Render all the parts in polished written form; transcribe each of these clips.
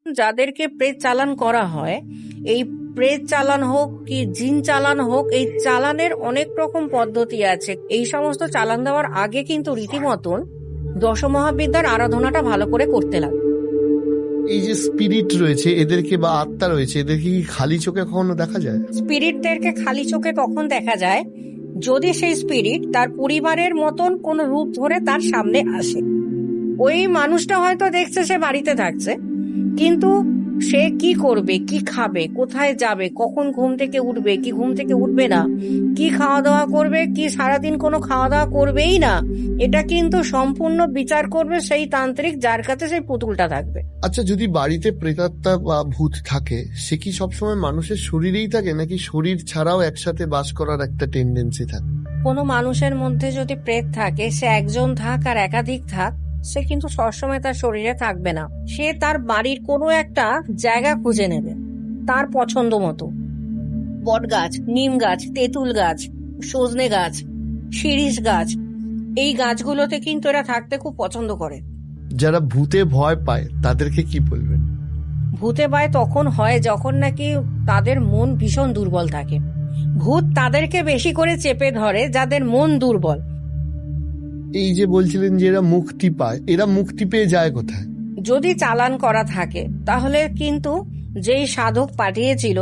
যাদেরকে প্রেত চালান করা হয়, এই প্রেত চালান হোক কি জিন চালান হোক, এই চালানের অনেক রকম পদ্ধতি আছে। এই সমস্ত চালান দেওয়ার আগে কিন্তু রীতিমতন দশমহাবিদ্যার আরাধনাটা ভালো করে করতে লাগে। এই যে স্পিরিট রয়েছে এদেরকে বা আত্মা রয়েছে এদেরকে কি খালি চোখে কখনো দেখা যায়? স্পিরিটদেরকে খালি চোখে তখন দেখা যায় যদি সেই স্পিরিট তার পরিবারের মতন কোন রূপ ধরে তার সামনে আসে। ওই মানুষটা হয়তো দেখছে সে বাড়িতে থাকছে, কিন্তু সে কি করবে, কি খাবে, কোথায় যাবে, কখন ঘুম থেকে উঠবে, কি ঘুম থেকে উঠবে না, কি খাওয়া দাওয়া করবে, কি সারাদিন কোনো খাওয়া দাওয়া করবেই না, এটা কিন্তু সম্পূর্ণ বিচার করবে সেই তান্ত্রিক যার কাছে সেই পুতুলটা থাকবে। আচ্ছা, যদি বাড়িতে প্রেতাত্মা বা ভূত থাকে সে কি সবসময় মানুষের শরীরেই থাকে নাকি শরীর ছাড়াও একসাথে বাস করার একটা টেন্ডেন্সি থাকে? কোনো মানুষের মধ্যে যদি প্রেত থাকে, সে একজন থাক আর একাধিক থাক, সে কিন্তু সবসময় তার শরীরে থাকবে না। সে তার বাড়ির কোনো একটা জায়গা খুঁজে নেবে তার পছন্দ মতো। বট গাছ, নিম গাছ, তেঁতুল গাছ, সজনে গাছ, শিরীষ গাছ, এই গাছগুলোতে কিন্তু এরা থাকতে খুব পছন্দ করে। যারা ভূতে ভয় পায় তাদেরকে কি বলবেন? ভূতে ভয় তখন হয় যখন নাকি তাদের মন ভীষণ দুর্বল থাকে। ভূত তাদেরকে বেশি করে চেপে ধরে যাদের মন দুর্বল। এই যে বলছিলেন যে এরা মুক্তি পায়, এরা মুক্তি পেয়ে যায় কোথায়? যদি চালান করা থাকে তাহলে কিন্তু যেই সাধক পাঠিয়েছিল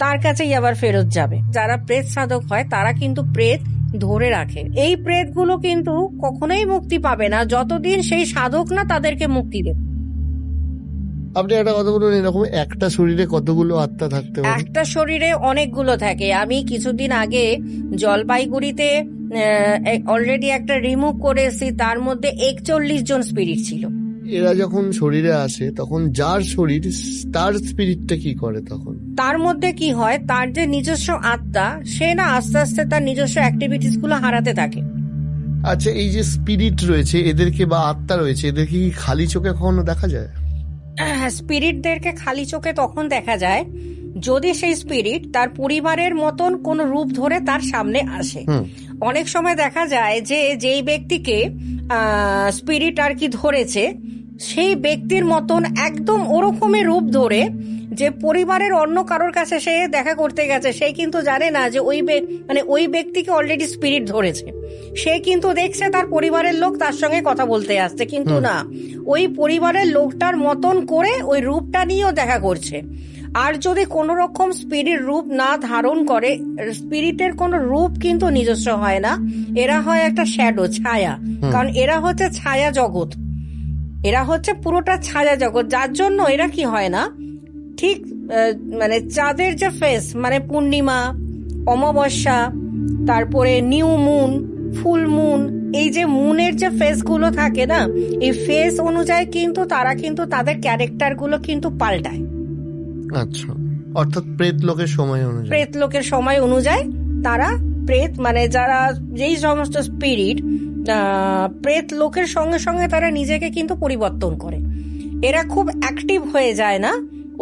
তার কাছেই আবার ফেরত যাবে। যারা প্রেত সাধক হয় তারা কিন্তু প্রেত ধরে রাখে। এই প্রেতগুলো কিন্তু কখনোই মুক্তি পাবে না যতদিন সেই সাধক না তাদেরকে মুক্তি দেবে। আপনি একটা কথা বলুন, এরকম একটা শরীরে কতগুলো আত্মা থাকতে পারে? একটা শরীরে অনেকগুলো থাকে। আমি কিছুদিন আগে জলপাইগুড়িতে অলরেডি একটা রিমুভ করে এসেছি, তার মধ্যে 41 জন স্পিরিট ছিল। এরা যখন শরীরে আসে তখন যার শরীর তার স্পিরিটটা কি করে তখন? তার মধ্যে কি হয়, তার যে নিজস্ব আত্মা সে না আস্তে আস্তে তার নিজস্ব অ্যাক্টিভিটিস গুলো হারাতে থাকে। আচ্ছা, এই যে স্পিরিট রয়েছে এদেরকে বা আত্মা রয়েছে এদেরকে কি খালি চোখে কখনো দেখা যায়? স্পিরিটদেরকে খালি চোখে তখন দেখা যায় যদি সেই স্পিরিট তার পরিবারের মতন কোন রূপ ধরে তার সামনে আসে। অনেক সময় দেখা যায় যে যেই ব্যক্তিকে স্পিরিট আর কি ধরেছে সেই ব্যক্তির মতন একদম ওরকমের রূপ ধরে যে পরিবারের অন্য কারোর কাছে সে দেখা করতে গেছে, সে কিন্তু জানে না যে ওই ব্যক্তিকে অলরেডি স্পিরিট ধরেছে। সে কিন্তু দেখছে তার পরিবারের লোক তার সঙ্গে কথা বলতে আসছে, কিন্তু না, ওই পরিবারের লোকটার মতন করে ওই রূপটা নিয়েও দেখা করছে। আর যদি কোন রকম স্পিরিট রূপ না ধারণ করে, স্পিরিটের কোন রূপ কিন্তু নিজস্ব হয় না, এরা হয় একটা শ্যাডো, ছায়া। কারণ এরা হচ্ছে ছায়া জগৎ, এরা হচ্ছে পুরোটা ছায়া জগৎ। যার জন্য এরা কি হয় না, ঠিক মানে চাঁদের যে ফেস, মানে পূর্ণিমা, অমাবস্যা, তারপরে নিউ মুন, ফুল মুন, এই যে মুনের যে ফেস গুলো থাকে না, এই ফেস অনুযায়ী কিন্তু তারা কিন্তু তাদের ক্যারেক্টার গুলো কিন্তু পাল্টায়। আচ্ছা, অর্থাৎ প্রেত লোকের সময় অনুযায়ী তারা প্রেত, মানে যারা যেই সমস্ত স্পিরিট প্রেত লোকের সঙ্গে সঙ্গে তারা নিজেকে কিন্তু পরিবর্তন করে। এরা খুব অ্যাক্টিভ হয়ে যায় না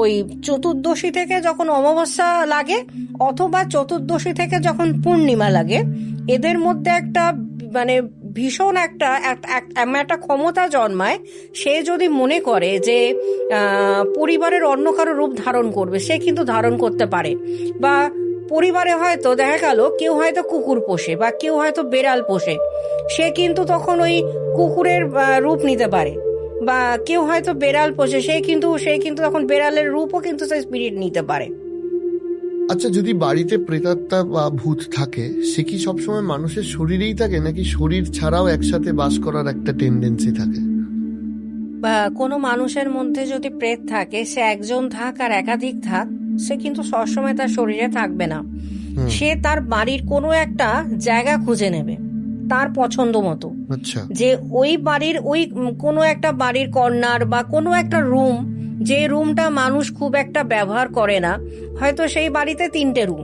ওই চতুর্দশী থেকে যখন অমাবস্যা লাগে অথবা চতুর্দশী থেকে যখন পূর্ণিমা লাগে। এদের মধ্যে একটা মানে ভীষণ একটা ক্ষমতা জন্মায়। সে যদি মনে করে যে পরিবারের অন্য কারো রূপ ধারণ করবে, সে কিন্তু ধারণ করতে পারে। বা পরিবারে হয়তো দেখা গেল কেউ হয়তো কুকুর পোষে বা কেউ হয়তো বেড়াল পোষে, সে কিন্তু তখন ওই কুকুরের রূপ নিতে পারে। বা কেউ হয়তো বেড়াল পোষে, সে কিন্তু তখন বেড়ালের রূপও কিন্তু সে স্পিরিট নিতে পারে। আচ্ছা, যদি বাড়িতে প্রেতাত্মা বা ভূত থাকে সে কি সবসময় মানুষের শরীরেই থাকে নাকি শরীর ছাড়াও একসাথে বাস করার একটা টেন্ডেন্সি থাকে? বা কোনো মানুষের মধ্যে যদি প্রেত থাকে, সে একজন থাক আর একাধিক থাক, সে কিন্তু সবসময় তার শরীরে থাকবে না। সে তার বাড়ির কোনো একটা জায়গা খুঁজে নেবে তার পছন্দ মতো। যে ওই বাড়ির ওই কোনো একটা বাড়ির কর্নার বা কোনো একটা রুম, যে রুমটা মানুষ খুব একটা ব্যবহার করে না, হয়তো সেই বাড়িতে 3টে রুম,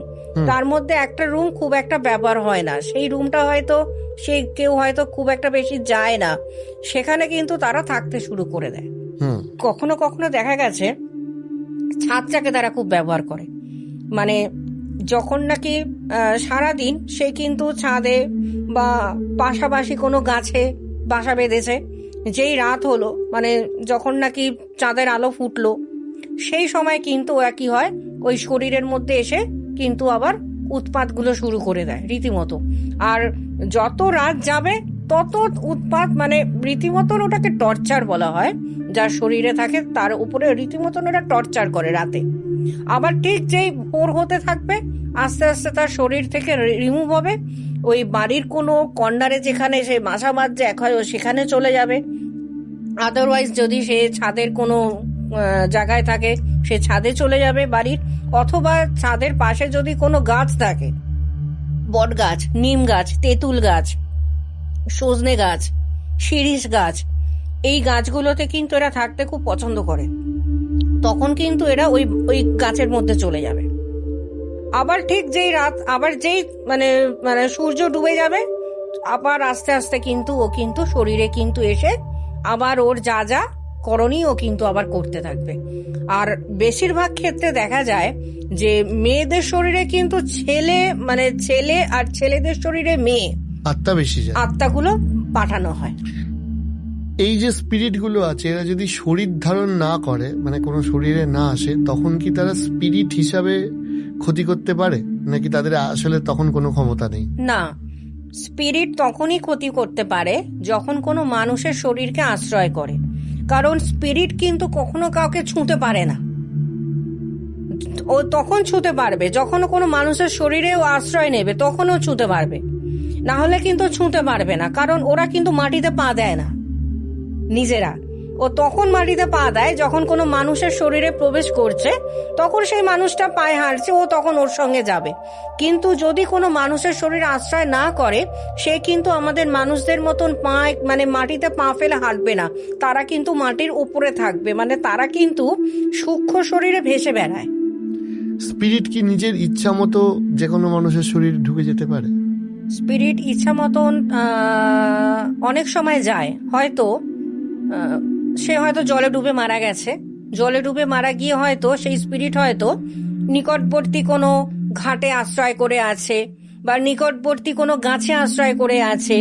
তার মধ্যে একটা রুম খুব একটা ব্যবহার হয় না, সেই রুমটা হয়তো কেউ হয়তো খুব একটা বেশি যায় না, সেখানে কিন্তু তারা থাকতে শুরু করে দেয়। কখনো কখনো দেখা গেছে ছাদটাকে তারা খুব ব্যবহার করে। মানে যখন নাকি সারাদিন সে কিন্তু ছাদে বা পাশাপাশি কোনো গাছে বাসা বেঁধেছে, যেই রাত হলো, মানে যখন নাকি চাঁদের আলো ফুটলো, সেই সময় কিন্তু ওরা কি হয়, ওই শরীরের মধ্যে এসে কিন্তু আবার উৎপাতগুলো শুরু করে দেয় রীতিমতো। আর যত রাত যাবে তত উৎপাত, মানে রীতিমতন ওটাকে টর্চার বলা হয়, যার শরীরে থাকে তার উপরে রীতিমতন ওটা টর্চার করে রাতে। আবার ঠিক যেই ভোর হতে থাকবে আস্তে আস্তে তার শরীর থেকে রিমুভ হবে, ওই বাড়ির কোনো কর্নারে যেখানে সে বাসা বাঁধছে এক হয় সেখানে চলে যাবে। আদারওয়াইজ যদি সে ছাদের কোনো জায়গায় থাকে সে ছাদে চলে যাবে বাড়ির, অথবা ছাদের পাশে যদি কোনো গাছ থাকে, বট গাছ, নিম গাছ, তেঁতুল গাছ, সজনে গাছ, শিরীষ গাছ, এই গাছগুলোতে কিন্তু এরা থাকতে খুব পছন্দ করে। তখন কিন্তু এরা ওই গাছের মধ্যে চলে যাবে। আবার ঠিক যেই রাত, আবার যেই মানে মানে সূর্য ডুবে যাবে, আবার আস্তে আস্তে কিন্তু ও কিন্তু শরীরে কিন্তু এসে আবার ওর যা যা করণীয় ও কিন্তু আবার করতে থাকবে। আর বেশিরভাগ ক্ষেত্রে দেখা যায় যে মেয়েদের শরীরে কিন্তু ছেলে আর ছেলেদের শরীরে মেয়ে আত্মা বেশি যায়, আত্মাগুলো পাঠানো হয়। এই যে স্পিরিট গুলো আছে এরা যদি শরীর ধারণ না করে, মানে কোনো শরীরে না আসে, তখন কি তারা স্পিরিট হিসাবে ক্ষতি করতে পারে, নাকি তাদের আসলে তখন কোনো ক্ষমতা নেই? না, স্পিরিট তখনই ক্ষতি করতে পারে যখন কোনো মানুষের শরীরকে আশ্রয় করে। কারণ স্পিরিট কিন্তু কখনো কাউকে ছুঁতে পারে না। ও তখন ছুঁতে পারবে যখন কোনো মানুষের শরীরে ও আশ্রয় নেবে, তখনও ছুঁতে পারবে, না হলে কিন্তু ছুঁতে পারবে না। কারণ ওরা কিন্তু মাটিতে পা দেয় না নিজেরা। ও তখন মাটিতে পা দেয় যখন কোনো মানুষের শরীরে প্রবেশ করছে, তখন সেই মানুষটা পায়ে হাঁটছে, ও তখন ওর সঙ্গে যাবে। কিন্তু যদি কোনো মানুষের শরীরে আশ্রয় না করে, সে কিন্তু আমাদের মানুষদের মতন মাটিতে পা ফেলে হাঁটবে না। তারা কিন্তু মাটির উপরে থাকবে, মানে তারা কিন্তু সূক্ষ্ম শরীরে ভেসে বেড়ায়। স্পিরিট কি নিজের ইচ্ছা মতো যে কোনো মানুষের শরীর ঢুকে যেতে পারে? স্পিরিট ইচ্ছা মতন অনেক সময় যায়। হয়তো সে হয়তো জলে ডুবে মারা গেছে, জলে ডুবে মারা গিয়ে হয়তো সেই স্পিরিট হয়তো নিকটবর্তী কোনো ঘাটে আশ্রয় করে আছে, বা নিকটবর্তী কোনো গাছে আশ্রয় করে আছে।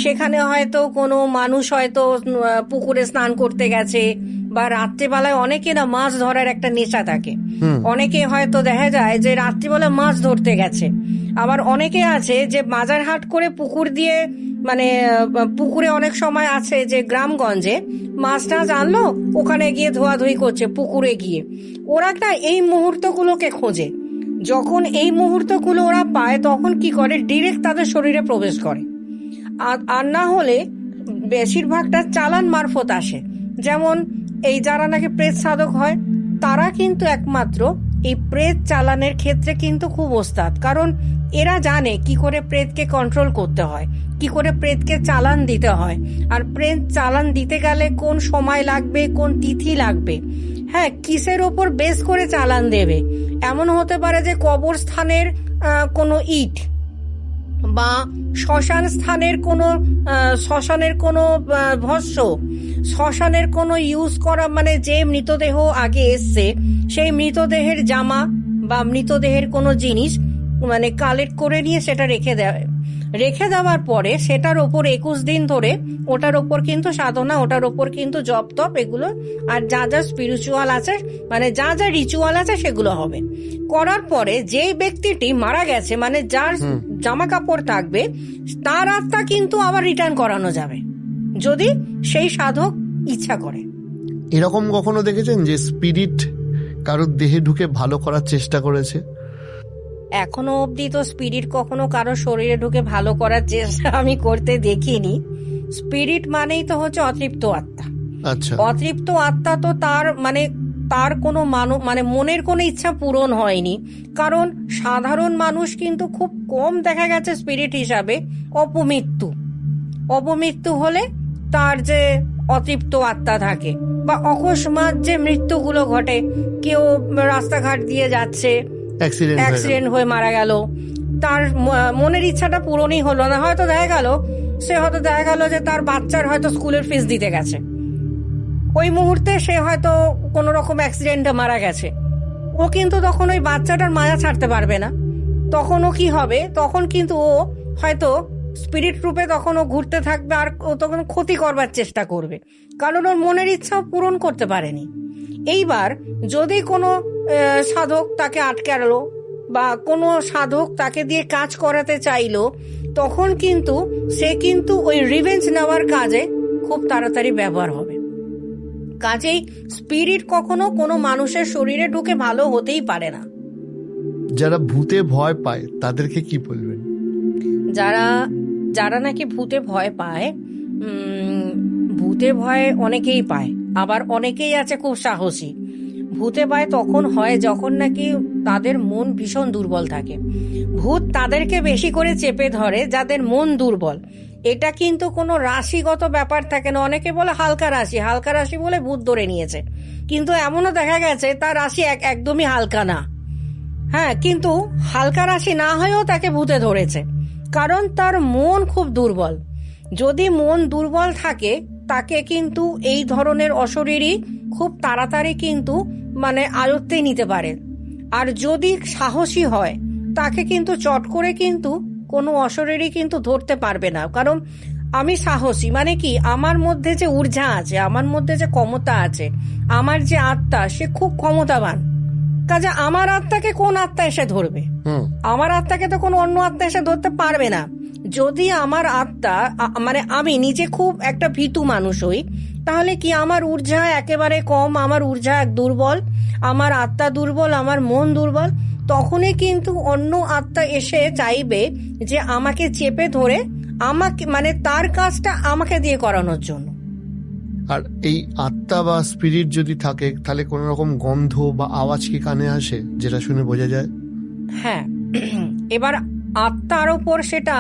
সেখানে হয়তো কোনো মানুষ হয়তো পুকুরে স্নান করতে গেছে, বা রাত্রিবেলায় অনেকে না মাছ ধরার একটা নেশা থাকে, অনেকে হয়তো দেখা যায় যে রাত্রিবেলায় মাছ ধরতে গেছে। আবার অনেকে আছে যে বাজার হাট করে পুকুর দিয়ে, মানে পুকুরে অনেক সময় আছে যে গ্রামগঞ্জে মাছ টাছ আনলো, ওখানে গিয়ে ধোয়াধুয়ি করছে পুকুরে গিয়ে। ওরা না এই মুহূর্তগুলোকে খোঁজে, যখন এই মুহূর্তগুলো ওরা পায় তখন কি করে, ডিরেক্ট তাদের শরীরে প্রবেশ করে। আর না হলে বেশিরভাগটা চালান মারফত আসে। যেমন এই যারা নাকি প্রেত সাধক হয়, তারা কিন্তু একমাত্র এই প্রেত চালানের ক্ষেত্রে কিন্তু খুব ওস্তাদ। কারণ এরা জানে কি করে প্রেতকে কন্ট্রোল করতে হয়, কি করে প্রেতকে চালান দিতে হয়, আর প্রেত চালান দিতে গেলে কোন সময় লাগবে, কোন তিথি লাগবে, হ্যাঁ, কিসের ওপর বেস করে চালান দেবে। এমন হতে পারে যে কবরস্থানের কোনো ইট, বা শ্মশান স্থানের কোনো শ্মশানের কোনো ভস্য, শ্মশানের কোনো ইউজ করা, মানে যে মৃতদেহ আগে এসছে সেই মৃতদেহের জামা বা মৃতদেহের কোনো জিনিস মানে কালেক্ট করে নিয়ে সেটা রেখে দেওয়ার পরে সেটার ওপর 21 দিন ধরে ওটার ওপর কিন্তু সাধনা, ওটার ওপর কিন্তু জপ তপ এগুলো আর যা যা স্পিরিচুয়াল আছে, মানে যা যা রিচুয়াল আছে সেগুলো হবে। করার পরে যে ব্যক্তিটি মারা গেছে, মানে যার জামা কাপড় থাকবে, তার আত্মা কিন্তু আবার রিটার্ন করানো যাবে যদি সেই সাধক ইচ্ছা করে। এরকম কখনো দেখেছেন যে স্পিরিট কারোর দেহে ঢুকে ভালো করার চেষ্টা করেছে? এখনো অবধি তো স্পিরিট কখনো কারো শরীরে ঢুকে ভালো করার চেষ্টা আমি করতে দেখিনি। স্পিরিট মানেই তো হচ্ছে অতৃপ্ত আত্মা। আচ্ছা, অতৃপ্ত আত্মা তো তার কোনো মানে মনের কোনো ইচ্ছা পূরণ হয়নি। কারণ সাধারণ মানুষ কিন্তু খুব কম দেখা গেছে স্পিরিট হিসাবে অপমৃত্যু হলে তার যে অতৃপ্ত আত্মা থাকে, বা অকস্মাৎ যে মৃত্যুগুলো ঘটে, কেউ রাস্তাঘাট দিয়ে যাচ্ছে, অ্যাক্সিডেন্ট হয়ে মারা গেল, তার মনের ইচ্ছাটা পূরণই হলো না। হয়তো দেখা গেল যে তার বাচ্চার হয়তো স্কুলের ফিস দিতে গেছে, ওই মুহূর্তে সে হয়তো কোনো রকম অ্যাক্সিডেন্টে মারা গেছে। ও কিন্তু তখন ওই বাচ্চাটার মায়া ছাড়তে পারবে না। তখন ও কি হবে, তখন কিন্তু ও হয়তো স্পিরিট রূপে তখন ও ঘুরতে থাকবে, আর ও তখন ক্ষতি করবার চেষ্টা করবে, কারণ ওর মনের ইচ্ছাও পূরণ করতে পারেনি। এইবার যদি কোনো সাধক তাকে আটকালো বা কোনো সাধক তাকে দিয়ে কাজ করাতে চাইলো, তখন কিন্তু সে কিন্তু ওই রিভেঞ্জ নেওয়ার কাজে খুব তাড়াতাড়ি ব্যবহার হবে। কাজেই স্পিরিট কখনো কোনো মানুষের শরীরে ঢুকে ভালো হতেই পারে না। যারা ভূতে ভয় পায় তাদেরকে কি বলবেন? যারা নাকি ভূতে ভয় পায়, ভূতে ভয় অনেকেই পায়, আবার অনেকেই আছে খুব সাহসী। ভূতে ভয় তখন হয় যখন নাকি তাদের মন ভীষণ দুর্বল থাকে। ভূত তাদেরকে বেশি করে চেপে ধরে যাদের মন দুর্বল। এটা কিন্তু কোনো রাশিগত ব্যাপার থাকে না। অনেকে বলে হালকা রাশি বলে ভূত ধরে নিয়েছে, কিন্তু এমনও দেখা গেছে তার রাশি একদমই হালকা না। হ্যাঁ, কিন্তু হালকা রাশি না হয়েও তাকে ভূতে ধরেছে, কারণ তার মন খুব দুর্বল। যদি মন দুর্বল থাকে তাকে কিন্তু এই ধরনের অশরীরী খুব তাড়াতাড়ি কিন্তু মানে আয়ত্তে নিতে পারে। আর যদি সাহসী হয় তাকে কিন্তু চট করে কিন্তু কোনো অশরীরী কিন্তু ধরতে পারবে না। কারণ আমি সাহসী, মানে কি, আমার মধ্যে যে ঊর্জা আছে, আমার মধ্যে যে ক্ষমতা আছে, আমার যে আত্মা সে খুব ক্ষমতাবান। কাজে আমার আত্মাকে কোন আত্মা এসে ধরবে? আমার আত্মাকে তো কোনো অন্য আত্মা এসে ধরতে পারবে না। যদি আমার আত্মা মানে আমি নিজে খুব একটা ভীতু মানুষ হই, তাহলে কি আমার ঊর্জা একেবারে কম, আমার ঊর্জা দুর্বল, আমার আত্মা দুর্বল, আমার মন দুর্বল, তখনই কিন্তু অন্য আত্মা এসে চাইবে যে আমাকে চেপে ধরে আমাকে মানে তার কাজটা আমাকে দিয়ে করানোর জন্য। আর এই আত্মা বা স্পিরিট যদি থাকে তাহলে কোনো রকম গন্ধ বা আওয়াজ কি কানে আসে, যেটা শুনে বোঝা যায়? হ্যাঁ, এবার আত্মার ওপর সেটা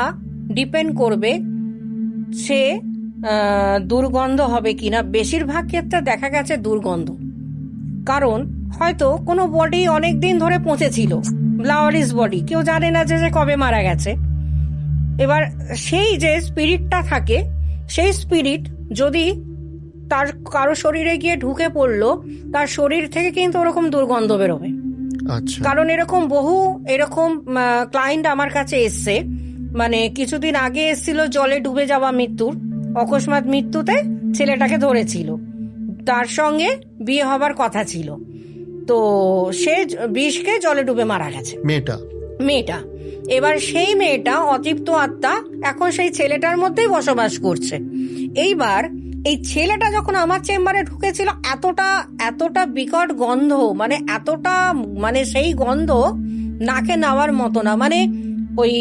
ডিপেন্ড করবে সে দুর্গন্ধ হবে কিনা। বেশিরভাগ ক্ষেত্রে দেখা গেছে দুর্গন্ধ, কারণ হয়তো কোনো বডি অনেকদিন ধরে পচেছিল, ব্লাওয়ারিস বডি, কেউ জানে না যে কবে মারা গেছে। এবার সেই যে স্পিরিটটা থাকে, সেই স্পিরিট যদি তার কারো শরীরে গিয়ে ঢুকে পড়লো, তার শরীর থেকে কিন্তু ওরকম দুর্গন্ধ বেরোবে। কারণ এরকম বহু ক্লায়েন্ট আমার কাছে এসছে, মানে কিছুদিন আগে এসছিল জলে ডুবে যাওয়া মৃত্যুর, অকস্মাৎ মৃত্যুতে ছেলেটাকে ধরেছিল, তার সঙ্গে বিয়ে হবার কথা ছিল, তো সে বিষকে জলে ডুবে মারা গেছে মেয়েটা। এবার সেই মেয়েটা অতৃপ্ত আত্মা এখন সেই ছেলেটার মধ্যেই বসবাস করছে। এইবার এই ছেলেটা যখন আমার চেম্বারে ঢুকেছিল, এতটা বিকট গন্ধ, মানে এতটা, মানে সেই গন্ধ নাকে নেওয়ার মতো না। মানে ওই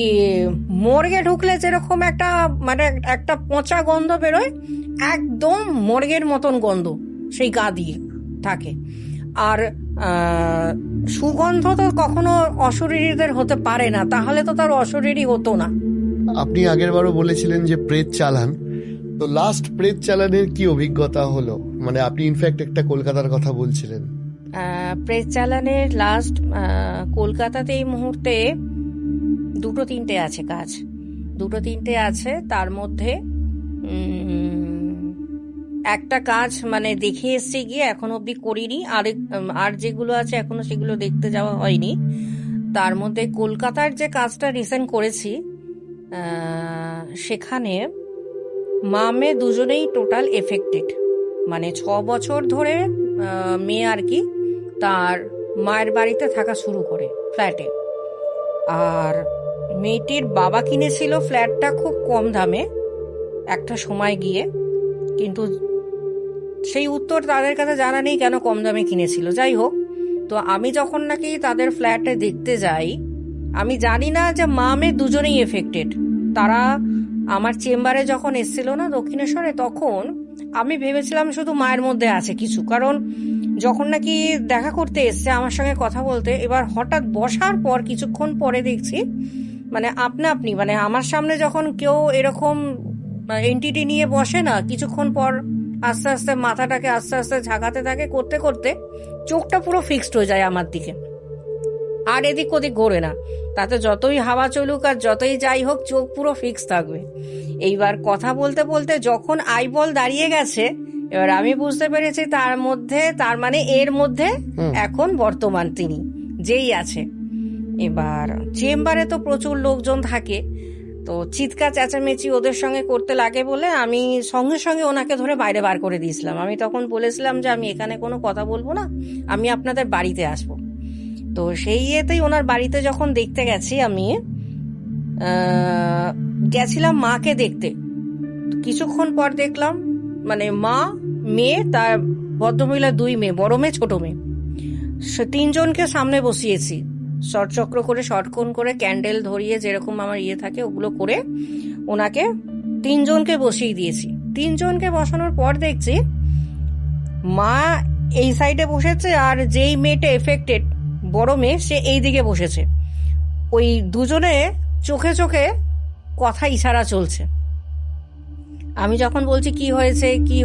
মর্গে ঢুকলে যেরকম একটা পচা গন্ধ বেরোয়, একদম মর্গের মতন গন্ধ সেই গা দিয়ে থাকে। আর সুগন্ধ তো কখনো অশরীরীদের হতে পারে না, তাহলে তো তার অশরীরী হতো না। আপনি আগেরবারও বলেছিলেন যে প্রেত চালান, তো লাস্ট প্রেত চালানের কি অভিজ্ঞতা হলো? মানে আপনি ইনফ্যাক্ট একটা কলকাতার কথা বলছিলেন। প্রেত চালানের লাস্ট কলকাতাতে এই মুহূর্তে 2-3টে আছে কাজ, 2-3টে আছে। তার মধ্যে একটা কাজ মানে দেখে এসছে গিয়ে, এখন অব্দি করিনি। আর যেগুলো আছে এখনো সেগুলো দেখতে যাওয়া হয়নি। তার মধ্যে কলকাতার যে কাজটা রিসেন্ট করেছি, সেখানে মা মেয়ে দুজনেই টোটাল এফেক্টেড। মানে 6 বছর ধরে মেয়ে আর কি তার মায়ের বাড়িতে থাকা শুরু করে ফ্ল্যাটে। আর মেয়েটির বাবা কিনেছিল ফ্ল্যাটটা খুব কম দামে একটা সময় গিয়ে, কিন্তু সেই উত্তর তাদের কাছে জানা নেই কেন কম দামে কিনেছিল। যাই হোক, তো আমি যখন নাকি তাদের ফ্ল্যাটে দেখতে যাই, আমি জানি না যে মা মেয়ে দুজনেই এফেক্টেড। তারা আমার চেম্বারে যখন এসেছিল না দক্ষিণেশ্বরে, তখন আমি ভেবেছিলাম শুধু মায়ের মধ্যে আছে কিছু, কারণ যখন নাকি দেখা করতে এসছে আমার সঙ্গে কথা বলতে, এবার হঠাৎ বসার পর কিছুক্ষণ পরে দেখছি মানে আপনি মানে আমার সামনে যখন কেউ এরকম এন্টিটি নিয়ে বসে না, কিছুক্ষণ পর আস্তে আস্তে মাথাটাকে আস্তে আস্তে ঝাঁকাতে থাকে, করতে করতে চোখটা পুরো ফিক্সড হয়ে যায় আমার দিকে, আর এদিক ওদিক ঘোরে না। তাতে যতই হাওয়া চলুক আর যতই যাই হোক, চোখ পুরো ফিক্স থাকবে। এইবার কথা বলতে বলতে যখন আইবল দাঁড়িয়ে গেছে, এবার আমি বুঝতে পেরেছি তার মানে এর মধ্যে এখন বর্তমান তিনি যেই আছে। এবার চেম্বারে তো প্রচুর লোকজন থাকে, তো চিৎকার চেঁচামেচি ওদের সঙ্গে করতে লাগে বলে আমি সঙ্গে সঙ্গে ওনাকে ধরে বাইরে বার করে দিয়েছিলাম। আমি তখন বলেছিলাম যে আমি এখানে কোনো কথা বলবো না, আমি আপনাদের বাড়িতে আসবো। তো সেই ইয়েতেই ওনার বাড়িতে যখন দেখতে গেছি, আমি গেছিলাম মাকে দেখতে। কিছুক্ষণ পর দেখলাম মানে মা, মেয়ে, তার ভদ্রমহিলা 2 মেয়ে, বড় মেয়ে ছোট মেয়ে, 3জনকে সামনে বসিয়েছি। শর্টচক্র করে, শর্টকোণ করে, ক্যান্ডেল ধরিয়ে যেরকম আমার ইয়ে থাকে ওগুলো করে ওনাকে 3জনকে বসিয়ে দিয়েছি। 3জনকে বসানোর পর দেখছি মা এই সাইডে বসেছে, আর যেই মেয়েটা এফেক্টেড বড় মেয়ে সে এই দিকে বসেছে। ওই দুজনে চোখে চোখে কথা ইশারা চলছে। আমি যখন বলছি কি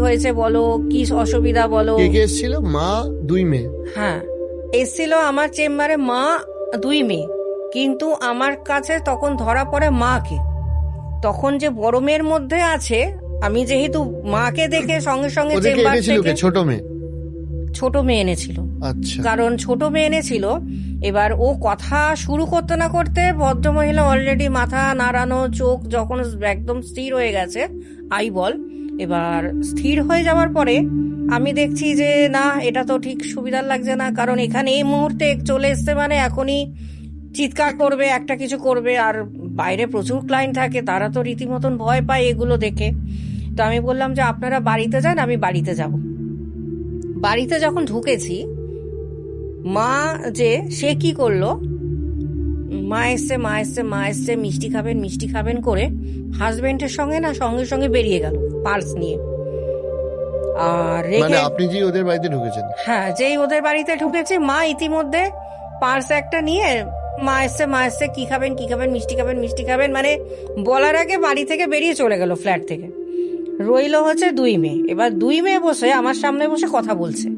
হয়েছে বলো, কি অসুবিধা বলো। কে কে এসেছিল? মা, 2 মেয়ে? হ্যাঁ, এসছিল আমার চেম্বারে মা, 2 মেয়ে, কিন্তু আমার কাছে তখন ধরা পড়ে মাকে। তখন যে বড় মেয়ের মধ্যে আছে, আমি যেহেতু মাকে দেখে সঙ্গে সঙ্গে চেম্বার থেকে ছোট মেয়ে এনেছিল। আচ্ছা। কারণ ছোট মেয়ে এনেছিল, এবার ও কথা শুরু করতে না করতে ভদ্রমহিলা অলরেডি মাথা নাড়ানো, চোখ যখন একদম স্থির হয়ে গেছে, আইবল। এবার স্থির হয়ে যাওয়ার পরে আমি দেখছি যে না, এটা তো ঠিক সুবিধার লাগছে না, কারণ এখানে এই মুহূর্তে চলে এসছে মানে এখনই চিৎকার করবে, একটা কিছু করবে, আর বাইরে প্রচুর ক্লায়েন্ট থাকে, তারা তো রীতিমতন ভয় পায় এগুলো দেখে। তো আমি বললাম যে আপনারা বাড়িতে যান, আমি বাড়িতে যাব। বাড়িতে যখন ঢুকেছি, মা যে সে কি করলো, মা এসছে মিষ্টি খাবেন করে হাজবেন্ডের সঙ্গে না সঙ্গে সঙ্গে বেরিয়ে গেল পার্স নিয়ে। আর মানে আপনি যে ওদের বাড়িতে ঢুকেছেন? হ্যাঁ, যেই ওদের বাড়িতে ঢুকেছি, মা ইতিমধ্যে পার্স একটা নিয়ে মা এসছে কি খাবেন মিষ্টি খাবেন মানে বলার আগে বাড়ি থেকে বেরিয়ে চলে গেল, ফ্ল্যাট থেকে। রইল হচ্ছে 2 মেয়ে। এবার 2 মেয়ে বসে আমার সামনে বসে কথা বলছে।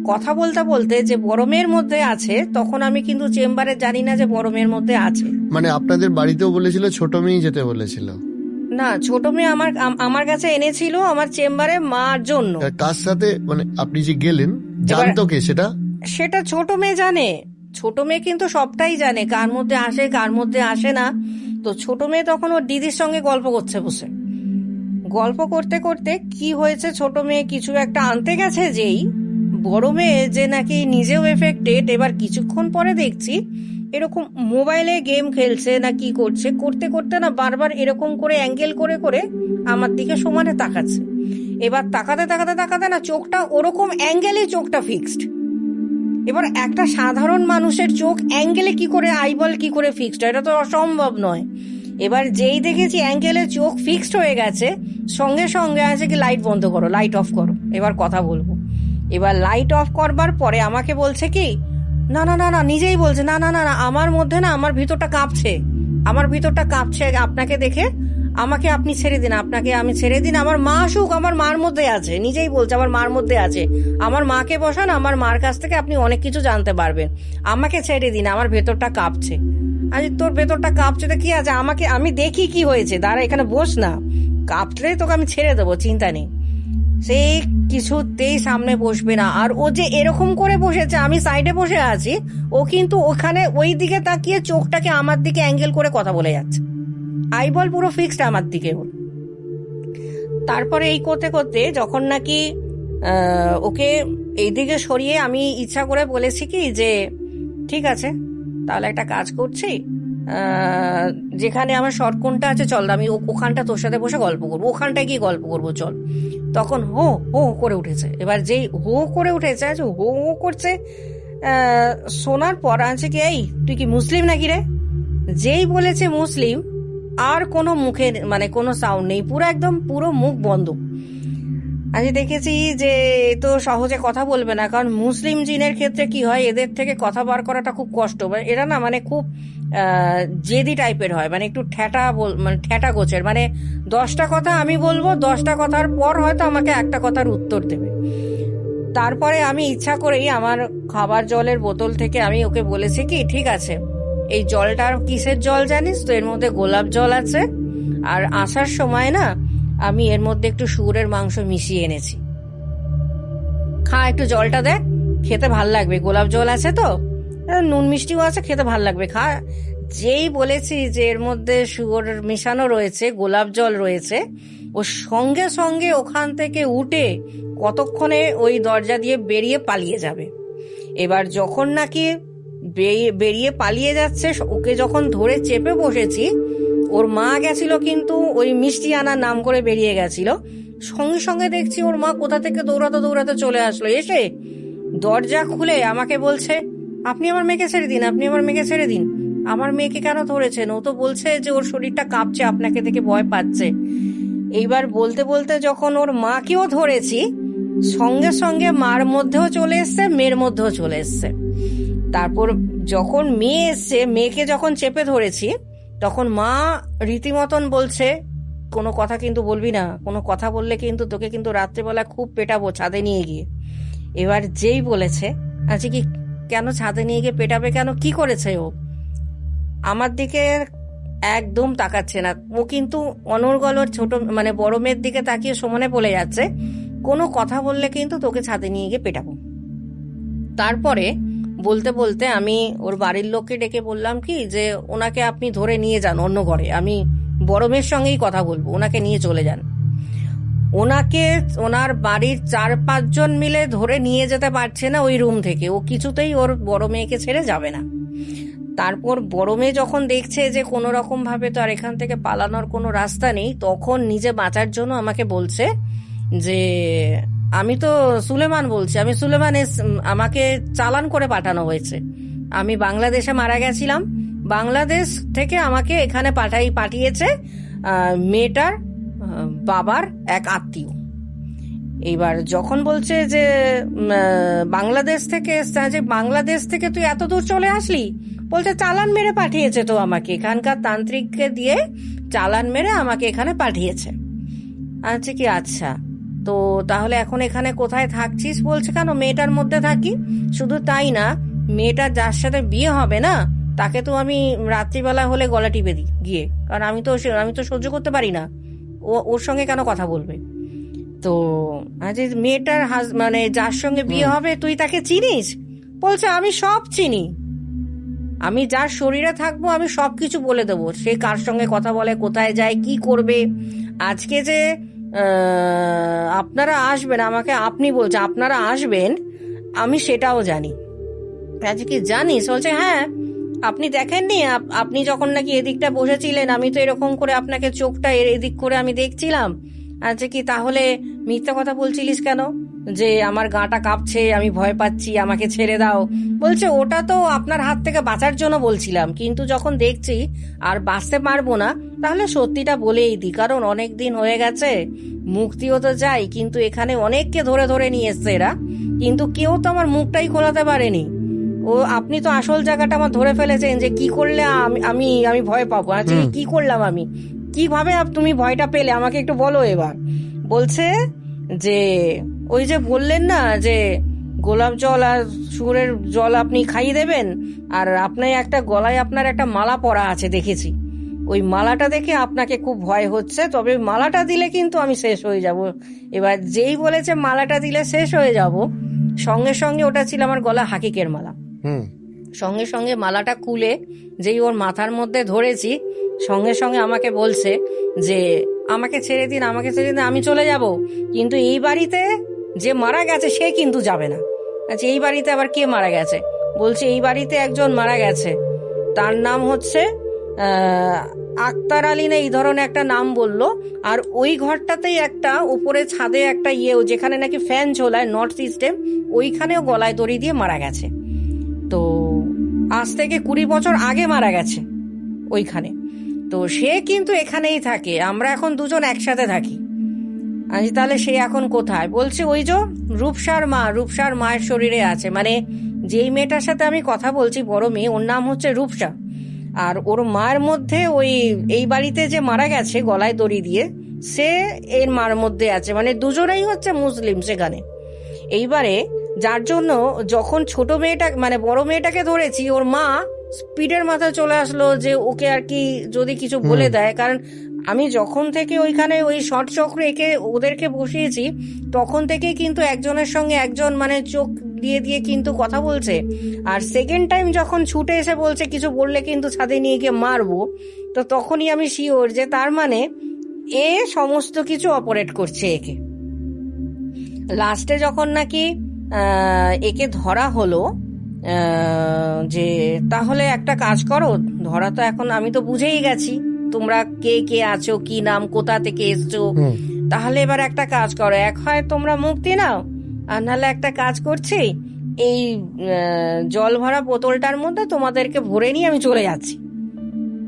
কথা বলতে বলতে যে বড় মেয়ের মধ্যে আছে, তখন আমি কিন্তু চেম্বারে জানি না যে বড় মেয়ের মধ্যে আছে। মানে আপনাদের বাড়িতেও বলেছিল ছোট মেয়েই যেতে বলেছিল? না, ছোট মেয়ে আমার কাছে এনেছিল আমার চেম্বারে মার জন্য। কার সাথে মানে আপনি যে গেলেন, জানতো কে সেটা? ছোট মেয়ে জানে। ছোট মেয়ে কিন্তু সবটাই জানে, কার মধ্যে আসে কার মধ্যে আসে না। তো ছোট মেয়ে তখন ওর দিদির সঙ্গে গল্প করছে বসে। গল্প করতে করতে কি হয়েছে, ছোট মেয়ে কিছু একটা আনতে গেছে, যেই বড় মেয়ে যে নাকি নিজেও এফেক্টেড। এবার কিছুক্ষণ পরে দেখছি এরকম মোবাইলে গেম খেলছে না কি করছে, করতে করতে না বারবার এরকম করে অ্যাঙ্গেল করে করে আমার দিকে সমানে তাকাচ্ছে। এবার তাকাতে না চোখটা ওরকম অ্যাঙ্গেলে, চোখটা ফিক্সড। এবার একটা সাধারণ মানুষের চোখ অ্যাঙ্গেলে কি করে, আইবল কি করে ফিক্সড, এটা তো অসম্ভব নয়। এবার যেই দেখেছি অ্যাঙ্গেলে চোখ ফিক্সড হয়ে গেছে, সঙ্গে সঙ্গে আছে কি লাইট বন্ধ করো, লাইট অফ করো, এবার কথা বলবো। এবার লাইট অফ করবার পরে আমাকে বলছে কি, না নিজেই বলছে না আমার মধ্যে না, আমার ভিতরটা কাঁপছে, আপনাকে দেখে। আমাকে আপনি ছেড়ে দিন, আপনাকে আমি ছেড়ে দিন, আমার মা আসুক, আমার মার মধ্যে আছে। নিজেই বলছে আমার মার মধ্যে আছে, আমার মাকে বসান, আমার মার কাছ থেকে আপনি অনেক কিছু জানতে পারবেন, আমাকে ছেড়ে দিন, আমার ভেতরটা কাঁপছে। আরে তোর ভেতরটা কাঁপছে তো কি আছে, আমি দেখি কি হয়েছে, দাঁড়া এখানে বস না, কাঁপলে তোকে আমি ছেড়ে দেবো, চিন্তা নেই। সেই কিছুতেই সামনে বসবে না। আর ও যে এরকম করে বসেছে, আমি সাইডে বসে আছি, ও কিন্তু ওখানে ওই দিকে তাকিয়ে চোখটাকে আমার দিকে অ্যাঙ্গেল করে কথা বলে যাচ্ছে, আইবল পুরো ফিক্সড আমার দিকে। তারপরে এই করতে করতে যখন নাকি ওকে এইদিকে সরিয়ে আমি ইচ্ছা করে বলেছি কি যে ঠিক আছে তাহলে একটা কাজ করছি, যেখানে আমার শর্ট কোনটা আছে চল, আমি ওখানটা তোর সাথে বসে গল্প করবো, ওখানটায় গিয়ে গল্প করবো চল। তখন হো হো করে উঠেছে। এবার যেই হো করে উঠেছে, হো হো করছে, শোনার পর আছে কি, এই তুই কি মুসলিম নাকি রে? যেই বলেছে মুসলিম, আর কোনো মুখে মানে কোনো সাউন্ড নেই, পুরো একদম পুরো মুখ বন্ধ। আমি দেখেছি যে তো সহজে কথা বলবে না, কারণ মুসলিম জিনের ক্ষেত্রে কি হয়, এদের থেকে কথা বার করাটা খুব কষ্ট। এরা না মানে খুব জেদি টাইপের হয়, মানে একটু ঠ্যাটা গোছের, মানে 10টা কথা আমি বলবো, 10টা কথার পর হয়তো আমাকে একটা কথার উত্তর দেবে। তারপরে আমি ইচ্ছা করেই আমার খাবার জলের বোতল থেকে আমি ওকে বলেছি কি ঠিক আছে, এই জলটার কিসের জল জানিস তো, এর মধ্যে গোলাপ জল আছে, আর আসার সময় না আমি এর মধ্যে একটু শুয়োরের মাংস মিশিয়ে এনেছি, খা একটু জলটা দেখ, খেতে ভাল লাগবে, গোলাপ জল আছে তো, নুন মিষ্টিও আছে, খেতে ভাল লাগবে, খা। যেই বলেছি যে এর মধ্যে সুগার মেশানো রয়েছে, গোলাপ জল রয়েছে, ও সঙ্গে সঙ্গে ওখান থেকে উঠে কতক্ষণে ওই দরজা দিয়ে বেরিয়ে পালিয়ে যাবে। এবার যখন নাকি বেরিয়ে পালিয়ে যাচ্ছে, ওকে যখন ধরে চেপে বসেছি, ওর মা গেছিল কিন্তু ওই মিষ্টি আনার নাম করে বেরিয়ে গেছিল। সঙ্গে সঙ্গে দেখছি ওর মা কোথা থেকে দৌড়াতে দৌড়াতে চলে আসলো, এসে দরজা খুলে আমাকে বলছে, আপনি আমার মেয়েকে ছেড়ে দিন, আপনি আমার মেয়েকে ছেড়ে দিন। আমার মেয়েকে কেন ধরেছেন? ও তো বলছে যে ওর শরীরটা কাঁপছে, আপনাকে দেখে ভয় পাচ্ছে। এইবার বলতে বলতে যখন ওর মাকেও ধরেছি, সঙ্গে সঙ্গে মার মধ্যেও চলে এসছে, মেয়ের মধ্যেও চলে এসছে। তারপর যখন মেয়ে এসছে, মেয়েকে যখন চেপে ধরেছি, তখন মা রীতিমতন বলছে, কোনো কথা কিন্তু বলবি না, কোনো কথা বললে কিন্তু তোকে কিন্তু রাত্রেবেলা খুব পেটাবো ছাদে নিয়ে গিয়ে। এবার যেই বলেছে, আচ্ছা কি কেন ছাদে নিয়ে গিয়ে পেটাবে কেন, কি করেছে ও? আমার দিকে একদম তাকাচ্ছে না, ও কিন্তু অনর্গলর ছোট মানে বড় মেয়ের দিকে তাকিয়ে সমানে বলে যাচ্ছে, কোনো কথা বললে কিন্তু তোকে ছাদে নিয়ে গিয়ে পেটাবো। তারপরে বলতে বলতে আমি ওর বাড়ির লোককে ডেকে বললাম কি যে ওনাকে আপনি ধরে নিয়ে যান অন্য ঘরে, আমি বড় মেয়ের সঙ্গেই কথা বলবো, ওনাকে নিয়ে চলে যান। ওনাকে ওনার বাড়ির 4-5 জন মিলে ধরে নিয়ে যেতে পারছে না ওই রুম থেকে, ও কিছুতেই ওর বড় মেয়েকে ছেড়ে যাবে না। তারপর বড় মেয়ে যখন দেখছে যে কোনো রকম ভাবে তো আর এখান থেকে পালানোর কোনো রাস্তা নেই, তখন নিজে বাঁচার জন্য আমাকে বলছে যে আমি তো সুলেমান বলছি, আমি সুলেমান, আমাকে চালান করে পাঠানো হয়েছে, আমি বাংলাদেশে মারা গেছিলাম, বাংলাদেশ থেকে আমাকে এখানে পাঠিয়েছে মেয়েটার বাবার এক আত্মীয়। এইবার যখন বলছে যে বাংলাদেশ থেকে এসছে, যে বাংলাদেশ থেকে তুই এত দূর চলে আসলি, বলছে চালান মেরে পাঠিয়েছে তো আমাকে, এখানকার তান্ত্রিককে দিয়ে চালান মেরে আমাকে এখানে পাঠিয়েছে। আচ্ছা কি, আচ্ছা তো তাহলে এখন এখানে কোথায় থাকছিস? বলছে কেন, মেয়েটার মধ্যে থাকি। শুধু তাই না, মেয়েটার যার সাথে বিয়ে হবে না, তাকে তো আমি রাত্রিবেলা হলে গলা টিপে দিই গিয়ে, কারণ আমি তো সহ্য করতে পারি না, ওর সঙ্গে কেন কথা বলবে। তো আজ মেয়েটার মানে যার সঙ্গে বিয়ে হবে তুই তাকে চিনিস? বলছে আমি সব চিনি, আমি যার শরীরে থাকবো আমি সবকিছু বলে দেবো, সে কার সঙ্গে কথা বলে, কোথায় যায়, কি করবে। আজকে যে আপনারা আসবেন, আমাকে আপনি বলছে আপনারা আসবেন, আমি সেটাও জানি। আজকে কি জানিস? বলছে হ্যাঁ, আপনি দেখেননি, আপনি যখন নাকি এদিকটা বসেছিলেন, আমি তো এরকম করে আপনাকে চোখটা এদিক করে আমি দেখছিলাম। আচ্ছা কি তাহলে মিথ্যা কথা বলছিলিস কেন যে আমার গাটা কাঁপছে, আমি ভয় পাচ্ছি, আমাকে ছেড়ে দাও? বলছে ওটা তো আপনার হাত থেকে বাঁচার জন্য বলছিলাম, কিন্তু যখন দেখছি আর বাঁচতে পারবো না, তাহলে সত্যিটা বলেই দিই, কারণ অনেক দিন হয়ে গেছে, মুক্তিও তো চাই, কিন্তু এখানে অনেককে ধরে ধরে নিয়ে এসছে এরা, কিন্তু কেউ তো আমার মুখটাই খোলাতে পারেনি। আপনি তো আসল জায়গাটা আমার ধরে ফেলেছেন, যে কি করলে আমি আমি ভয় পাবো। আচ্ছা কি করলাম আমি, কিভাবে তুমি ভয়টা পেলে আমাকে একটু বলো এবার। বলছে যে ওই যে বললেন না যে গোলাপ জল আর সুরের জল আপনি খাইয়ে দেবেন, আর আপনার একটা গলায় আপনার একটা মালা পরা আছে দেখেছি, ওই মালাটা দেখে আপনাকে খুব ভয় হচ্ছে, তবে মালাটা দিলে কিন্তু আমি শেষ হয়ে যাব। এবার যেই বলেছে মালাটা দিলে শেষ হয়ে যাব, সঙ্গে সঙ্গে ওটা ছিল আমার গলা হাকিকের মালা। সঙ্গে সঙ্গে মালাটা খুলে যেই ওর মাথার মধ্যে ধরেছি, সঙ্গে সঙ্গে আমাকে বলছে যে আমাকে ছেড়ে দিন, আমাকে ছেড়ে দিন, আমি চলে যাব, কিন্তু এই বাড়িতে যে মারা গেছে সে কিন্তু যাবে না। আচ্ছা এই বাড়িতে আবার কে মারা গেছে? বলছে এই বাড়িতে একজন মারা গেছে, তার নাম হচ্ছে আক্তার আলী না এই ধরনের একটা নাম বললো, আর ওই ঘরটাতেই একটা উপরে ছাদে একটা যেখানে নাকি ফ্যান ঝোলায় নট সিস্টেম, ওইখানেও গলায় দড়ি দিয়ে মারা গেছে। তো আজ থেকে 20 বছর আগে মারা গেছে ওইখানে, তো সে কিন্তু এখানেই থাকে, আমরা এখন দুজন একসাথে থাকি। আমি তাহলে সে এখন কোথায়? বলছে ওই যে রূপসার মায়ের শরীরে আছে, মানে যেই মেয়েটার সাথে আমি কথা বলছি বড় মেয়ে, ওর নাম হচ্ছে রূপসা, আর ওর মায়ের মধ্যে এই বাড়িতে যে মারা গেছে গলায় দড়ি দিয়ে, সে এর মার মধ্যে আছে, মানে দুজনেই হচ্ছে মুসলিম সেখানে। এইবারে যার জন্য যখন ছোট মেয়েটা মানে বড় মেয়েটাকে ধরেছি, ওর মা স্পিডের মাথায় চলে আসলো যে ওকে আর কি যদি কিছু বলে দেয়, কারণ আমি যখন থেকে ওইখানে ওই শর্ট চক্র এঁকে ওদেরকে বসিয়েছি, তখন থেকেই কিন্তু একজনের সঙ্গে একজন মানে চোখ দিয়ে দিয়ে কিন্তু কথা বলছে, আর সেকেন্ড টাইম যখন ছুটে এসে বলছে কিছু বললে কিন্তু ছাদে নিয়ে গিয়ে মারবো, তো তখনই আমি শিওর যে তার মানে এ সমস্ত কিছু অপারেট করছে একে। লাস্টে যখন নাকি একে ধরা হলো, যে তাহলে একটা কাজ করো, ধরা তো এখন আমি তো বুঝেই গেছি তোমরা কে কে আছো, কি নাম, কোথা থেকে এসছো, তাহলে এবার একটা কাজ করো, এক হয় তোমরা মুক্তি নাও, আর নাহলে একটা কাজ করছি, এই জল ভরা বোতলটার মধ্যে তোমাদেরকে ভরে নিয়ে আমি চলে যাচ্ছি।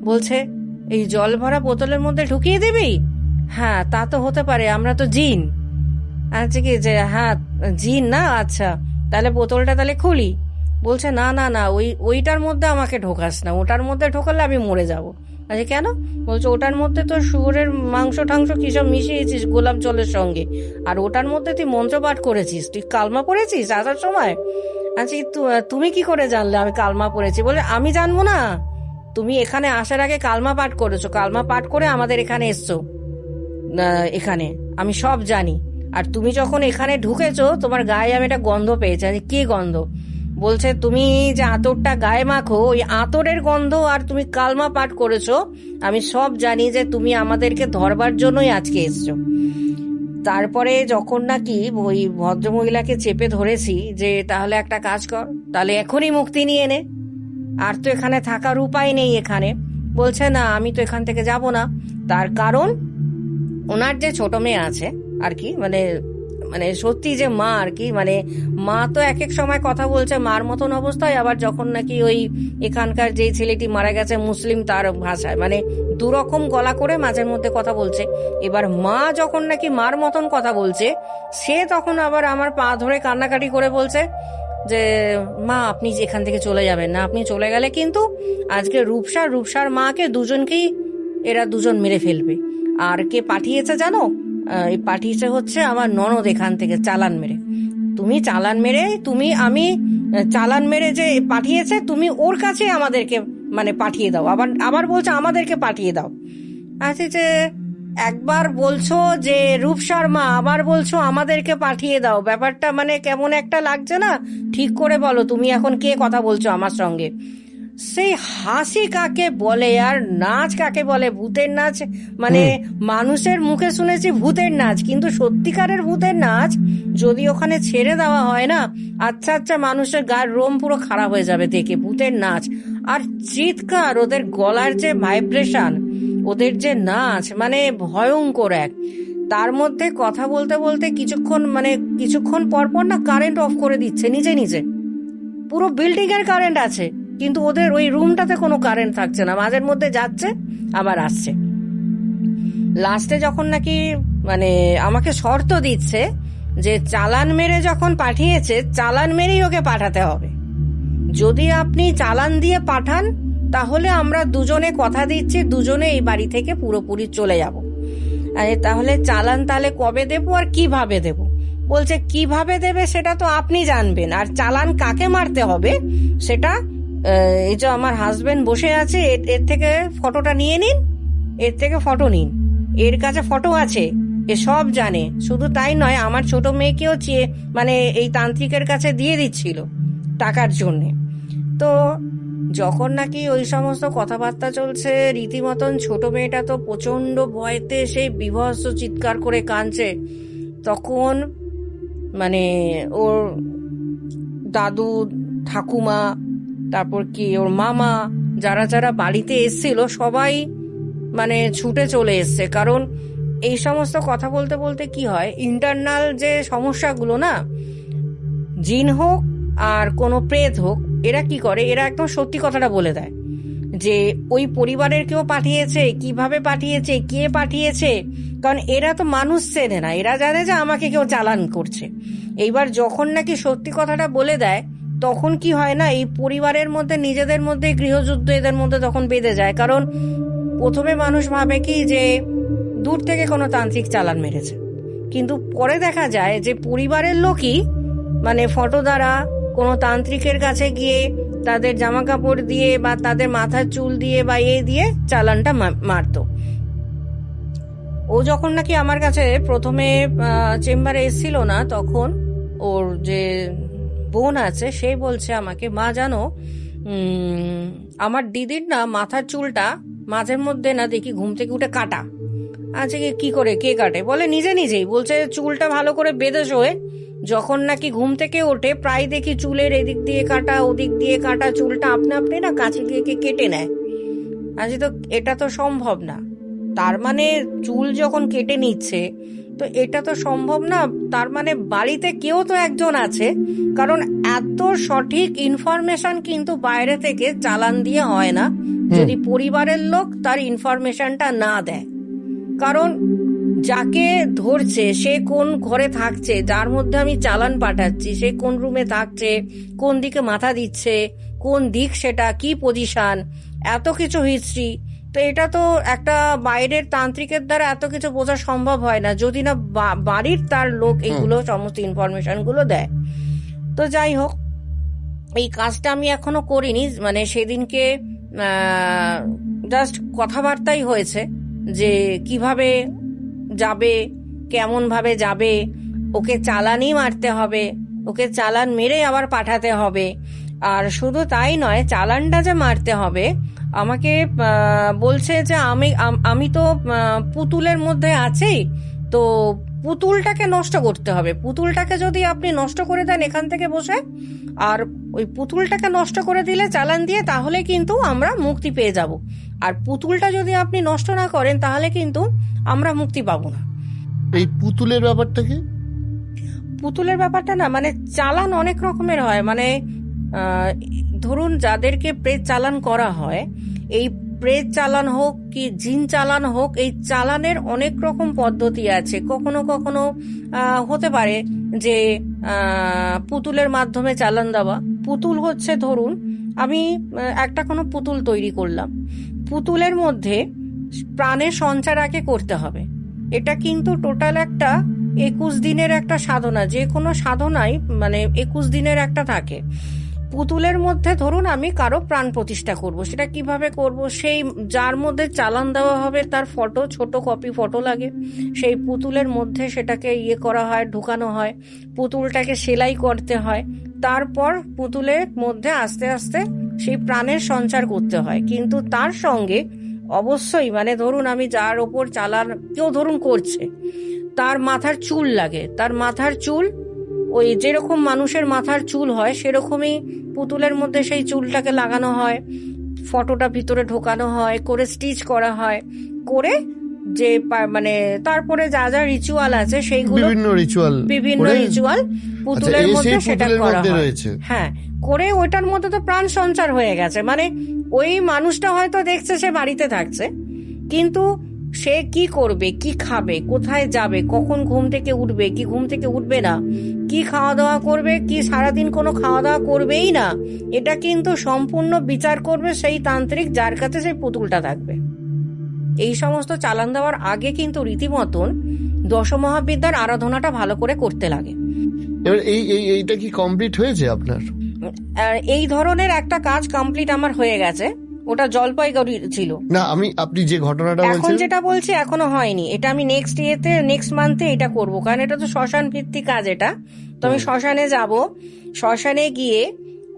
বলছে এই জল ভরা বোতলের মধ্যে ঢুকিয়ে দিবি? হ্যাঁ তা তো হতে পারে, আমরা তো জিন। আচ্ছা কি যে হ্যাঁ জিন না, আচ্ছা তাহলে বোতলটা তাহলে খুলি। বলছে না না না, ওইটার মধ্যে আমাকে ঢোকাস না, ওটার মধ্যে ঢোকালে আমি মরে যাব। আচ্ছা কেন? বলছে ওটার মধ্যে তো শুয়োরের মাংস টাংস কিসব মিশিয়েছিস গোলাপ জলের সঙ্গে, আর ওটার মধ্যে তুই মন্ত্রপাঠ করেছিস, তুই কালমা পড়েছিস আসার সময়। আচ্ছা তুমি কি করে জানলে আমি কালমা পড়েছি? বলে আমি জানবো না, তুমি এখানে আসার আগে কালমা পাঠ করেছো, কালমা পাঠ করে আমাদের এখানে এসছো, এখানে আমি সব জানি। আর তুমি যখন এখানে ঢুকেছো তোমার গায়ে আমি একটা গন্ধ পেয়েছি। কি গন্ধ? বলছে তুমি যে আতরটা গায়ে মাখো, ওই আতরের গন্ধ, আর তুমি কালমা পাঠ করেছো, আমি সব জানি যে তুমি আমাদেরকে ধরবার জন্যই আজকে এসছো। তারপরে যখন নাকি ওই ভদ্রমহিলাকে চেপে ধরেছি যে তাহলে একটা কাজ কর, তাহলে এখনই মুক্তি নিয়ে নে, আর তো এখানে থাকার উপায় নেই এখানে। বলছে না আমি তো এখান থেকে যাব না, তার কারণ ওনার যে ছোট মেয়ে আছে আর কি, মানে মানে সত্যি যে মা আর কি, মানে মা তো এক এক সময় কথা বলছে মার মতন অবস্থায়, আবার যখন নাকি ওই এখানকার যে ছেলেটি মারা গেছে মুসলিম তার ভাষায়, মানে দুরকম গলা করে মাঝের মধ্যে কথা বলছে। এবার মা যখন নাকি মার মতন কথা বলছে, সে তখন আবার আমার পা ধরে কান্নাকাটি করে বলছে যে মা আপনি এখান থেকে চলে যাবেন না, আপনি চলে গেলে কিন্তু আজকে রূপসার মাকে দুজনকেই এরা দুজন মেরে ফেলবে। আর কে পাঠিয়েছে জানো? এই পাঠিয়েছে হচ্ছে আমার ননদ এখান থেকে চালান মেরে। আমি চালান মেরে যে পাঠিয়েছে, তুমি ওর কাছে আমাদেরকে মানে পাঠিয়ে দাও। আবার বলছো আমাদেরকে পাঠিয়ে দাও। আচ্ছা যে একবার বলছো যে রূপসার মা, আবার বলছো আমাদেরকে পাঠিয়ে দাও, ব্যাপারটা মানে কেমন একটা লাগছে না? ঠিক করে বলো তুমি এখন কে কথা বলছো আমার সঙ্গে? সেই হাসি কাকে বলে আর নাচ কাকে বলে? ভূতের নাচ মানে মানুষের মুখে শুনেছি ভূতের নাচ, কিন্তু সত্যিকারের ভূতের নাচ যদি ওখানে ছেড়ে দেওয়া হয় না, আচ্ছা আচ্ছা মানুষের গায়ের রোম পুরো খারাপ হয়ে যাবে দেখে। ভূতের নাচ আর চিৎকার, ওদের গলার যে ভাইব্রেশন, ওদের যে নাচ, মানে ভয়ঙ্কর এক। তার মধ্যে কথা বলতে বলতে কিছুক্ষণ পর পর না কারেন্ট অফ করে দিচ্ছে নিজে নিজে। পুরো বিল্ডিং এর কারেন্ট আছে, কিন্তু ওদের ওই রুমটাতে কোনো কারেন্ট থাকছে না, মাঝের মধ্যে যাচ্ছে আবার আসছে। লাস্টে যখন নাকি মানে আমাকে শর্ত দিচ্ছে যে চালান মেরে যখন পাঠিয়েছে, চালান মেরেই ওকে পাঠাতে হবে। যদি আপনি চালান দিয়ে পাঠান তাহলে আমরা দুজনে কথা দিচ্ছি, দুজনে এই বাড়ি থেকে পুরোপুরি চলে যাব। তাহলে চালান তাহলে কবে দেবো আর কিভাবে দেব? বলছে কিভাবে দেবে সেটা তো আপনি জানবেন, আর চালান কাকে মারতে হবে সেটা এই যে আমার হাজবেন্ড বসে আছে, এর থেকে ফটোটা নিয়ে নিন, এর থেকে ফটো নিন, এর কাছে ফটো আছে, এ সব জানে। শুধু তাই নয়, আমার ছোট মেয়েকেও মানে এই তান্ত্রিকের কাছে দিয়ে দিচ্ছিল টাকার জন্যে। তো যখন নাকি ওই সমস্ত কথাবার্তা চলছে, রীতিমতন ছোট মেয়েটা তো প্রচন্ড ভয়তে সেই বিভৎস চিৎকার করে কাঁদছে। তখন মানে ওর দাদু, ঠাকুমা, তারপর কি ওর মামা, যারা যারা বাড়িতে এসছিল সবাই মানে ছুটে চলে এসছে। কারণ এই সমস্ত কথা বলতে বলতে কি হয়, ইন্টারনাল যে সমস্যাগুলো না, জিন হোক আর কোনো প্রেত হোক, এরা কি করে, এরা একদম সত্যি কথাটা বলে দেয় যে ওই পরিবারের কেউ পাঠিয়েছে, কিভাবে পাঠিয়েছে, কে পাঠিয়েছে। কারণ এরা তো মানুষ চেনে না, এরা জানে যে আমাকে কেউ চালান করছে। এইবার যখন নাকি সত্যি কথাটা বলে দেয়, তখন কি হয় না, এই পরিবারের মধ্যে নিজেদের মধ্যে গৃহযুদ্ধ এদের মধ্যে তখন বেঁধে যায়। কারণ প্রথমে মানুষ ভাবে কি যে দূর থেকে কোনো তান্ত্রিক চালান মেরেছে, কিন্তু পরে দেখা যায় যে পরিবারের লোকই মানে ফটো দ্বারা কোনো তান্ত্রিকের কাছে গিয়ে তাদের জামা কাপড় দিয়ে বা তাদের মাথার চুল দিয়ে বা দিয়ে চালানটা মারতো। ও যখন নাকি আমার কাছে প্রথমে চেম্বারে এসেছিল না, তখন ওর যে বোন আছে, সে বলছে আমাকে, মা জানো আমার দিদির না মাথার চুলটা মাঝে মধ্যে না দেখি ঘুম থেকে উঠে কাটা। আচ্ছা কি করে, কে কাটে? বলে নিজে নিজেই। বলছে চুলটা ভালো করে বেঁধে শোয়ে, যখন নাকি ঘুম থেকে ওঠে প্রায় দেখি চুলের এদিক দিয়ে কাটা ওদিক দিয়ে কাটা, চুলটা আপনি আপনি না কাঁচি দিয়ে কেটে নেয়। আচ্ছা তো এটা তো সম্ভব না, তার মানে চুল যখন কেটে নিচ্ছে তো এটা তো সম্ভব না, তার মানে বাড়িতে কেউ তো একজন আছে, কারণ এত সঠিক ইনফরমেশন কিন্তু বাইরে থেকে চালান দিয়ে হয় না যদি পরিবারের লোক তার ইনফরমেশনটা না দেয়। কারণ যাকে ধরছে সে কোন ঘরে থাকছে, যার মধ্যে আমি চালান পাঠাচ্ছি সে কোন রুমে থাকছে, কোন দিকে মাথা দিচ্ছে, কোন দিক সেটা, কি পজিশন, এত কিছু হিস্ট্রি। তো এটা তো একটা বাইরের তান্ত্রিকের দ্বারা এত কিছু বোঝা সম্ভব হয় না যদি না বাড়ির তার লোক এগুলো সমস্ত ইনফরমেশন গুলো দেয়। তো যাই হোক, এই কাজটা আমি এখনো করিনি, মানে সেদিনকে জাস্ট কথাবার্তাই হয়েছে যে কিভাবে যাবে, কেমন ভাবে যাবে, ওকে চালানই মারতে হবে, ওকে চালান মেরে আবার পাঠাতে হবে। আর শুধু তাই নয়, চালানটা যে মারতে হবে, আমাকে বলছে যে আমি তো পুতুলের মধ্যে আছি, তো পুতুলটাকে নষ্ট করতে হবে। পুতুলটাকে যদি আপনি নষ্ট করে দেন এখান থেকে বসে, আর ওই পুতুলটাকে নষ্ট করে দিলে চালান দিয়ে, তাহলে কিন্তু আমরা মুক্তি পেয়ে যাব। আর পুতুলটা যদি আপনি নষ্ট না করেন তাহলে কিন্তু আমরা মুক্তি পাবো না। এই পুতুলের ব্যাপারটা কি? পুতুলের ব্যাপারটা না, মানে চালান অনেক রকমের হয়, মানে ধরুন যাদেরকে প্রেত চালান করা হয়, এই প্রেত চালান হোক কি জিন চালান হোক, এই চালানের অনেক রকম পদ্ধতি আছে। কখনো কখনো হতে পারে যে পুতুলের মাধ্যমে চালান দেওয়া। পুতুল হচ্ছে, ধরুন আমি একটা কোনো পুতুল তৈরি করলাম, পুতুলের মধ্যে প্রাণের সঞ্চার আগে করতে হবে। এটা কিন্তু টোটাল একটা 21 দিনের একটা সাধনা, যে কোনো সাধনাই মানে 21 দিনের একটা থাকে। পুতুলের মধ্যে ধরুন আমি কারো প্রাণ প্রতিষ্ঠা করব, সেটা কিভাবে করব? সেই যার মধ্যে চালান দেওয়া হবে তার ফটো, ছোট কপি ফটো লাগে, সেই পুতুলের মধ্যে সেটাকে করা হয়, ঢুকানো হয়, পুতুলটাকে সেলাই করতে হয়, তারপর পুতুলের মধ্যে আস্তে আস্তে সেই প্রাণের সঞ্চার করতে হয়। কিন্তু তার সঙ্গে অবশ্যই, মানে ধরুন আমি যার ওপর চালান কেউ ধরুন করছে, তার মাথার চুল লাগে, তার মাথার চুল ওই যেরকম মানুষের মাথার চুল হয় সেরকমই পুতুলের মধ্যে সেই চুলটাকে লাগানো হয়, ফটোটা ভিতরে ঢোকানো হয়, করে স্টিচ করা হয়, করে যে মানে তারপরে যা যা রিচুয়াল আছে সেইগুলো, বিভিন্ন রিচুয়াল পুতুলের মধ্যে সেটা করা হয়। হ্যাঁ, করে ওইটার মধ্যে তো প্রাণ সঞ্চার হয়ে গেছে। মানে ওই মানুষটা হয়তো দেখছে সে বাড়িতে থাকছে, কিন্তু সে কি করবে, কি খাবে, কোথায় যাবে, কখন ঘুম থেকে উঠবে, কি ঘুম থেকে উঠবে না, কি খাওয়া দাওয়া করবে, কি সারাদিন কোনো খাওয়া দাওয়া করবেই না, এটা কিন্তু সম্পূর্ণ বিচার করবে সেই তান্ত্রিক যার কাছে সেই পুতুলটা থাকবে। এই সমস্ত চালান দেওয়ার আগে কিন্তু রীতিমতন দশমহাবিদ্যার আরাধনাটা ভালো করে করতে লাগে। এবার এইটা কি কমপ্লিট হয়েছে আপনার? এই ধরনের একটা কাজ কমপ্লিট আমার হয়ে গেছে, ওটা জলপাইগুড়ি ছিল। না, আপনি যে ঘটনাটা এখন যেটা বলছি এখনো হয়নি, এটা আমি নেক্সট মান্থে এটা করব, কারণ এটা তো শ্মশান ভিত্তিক কাজ। এটা তো আমি শ্মশানে যাব, শ্মশানে গিয়ে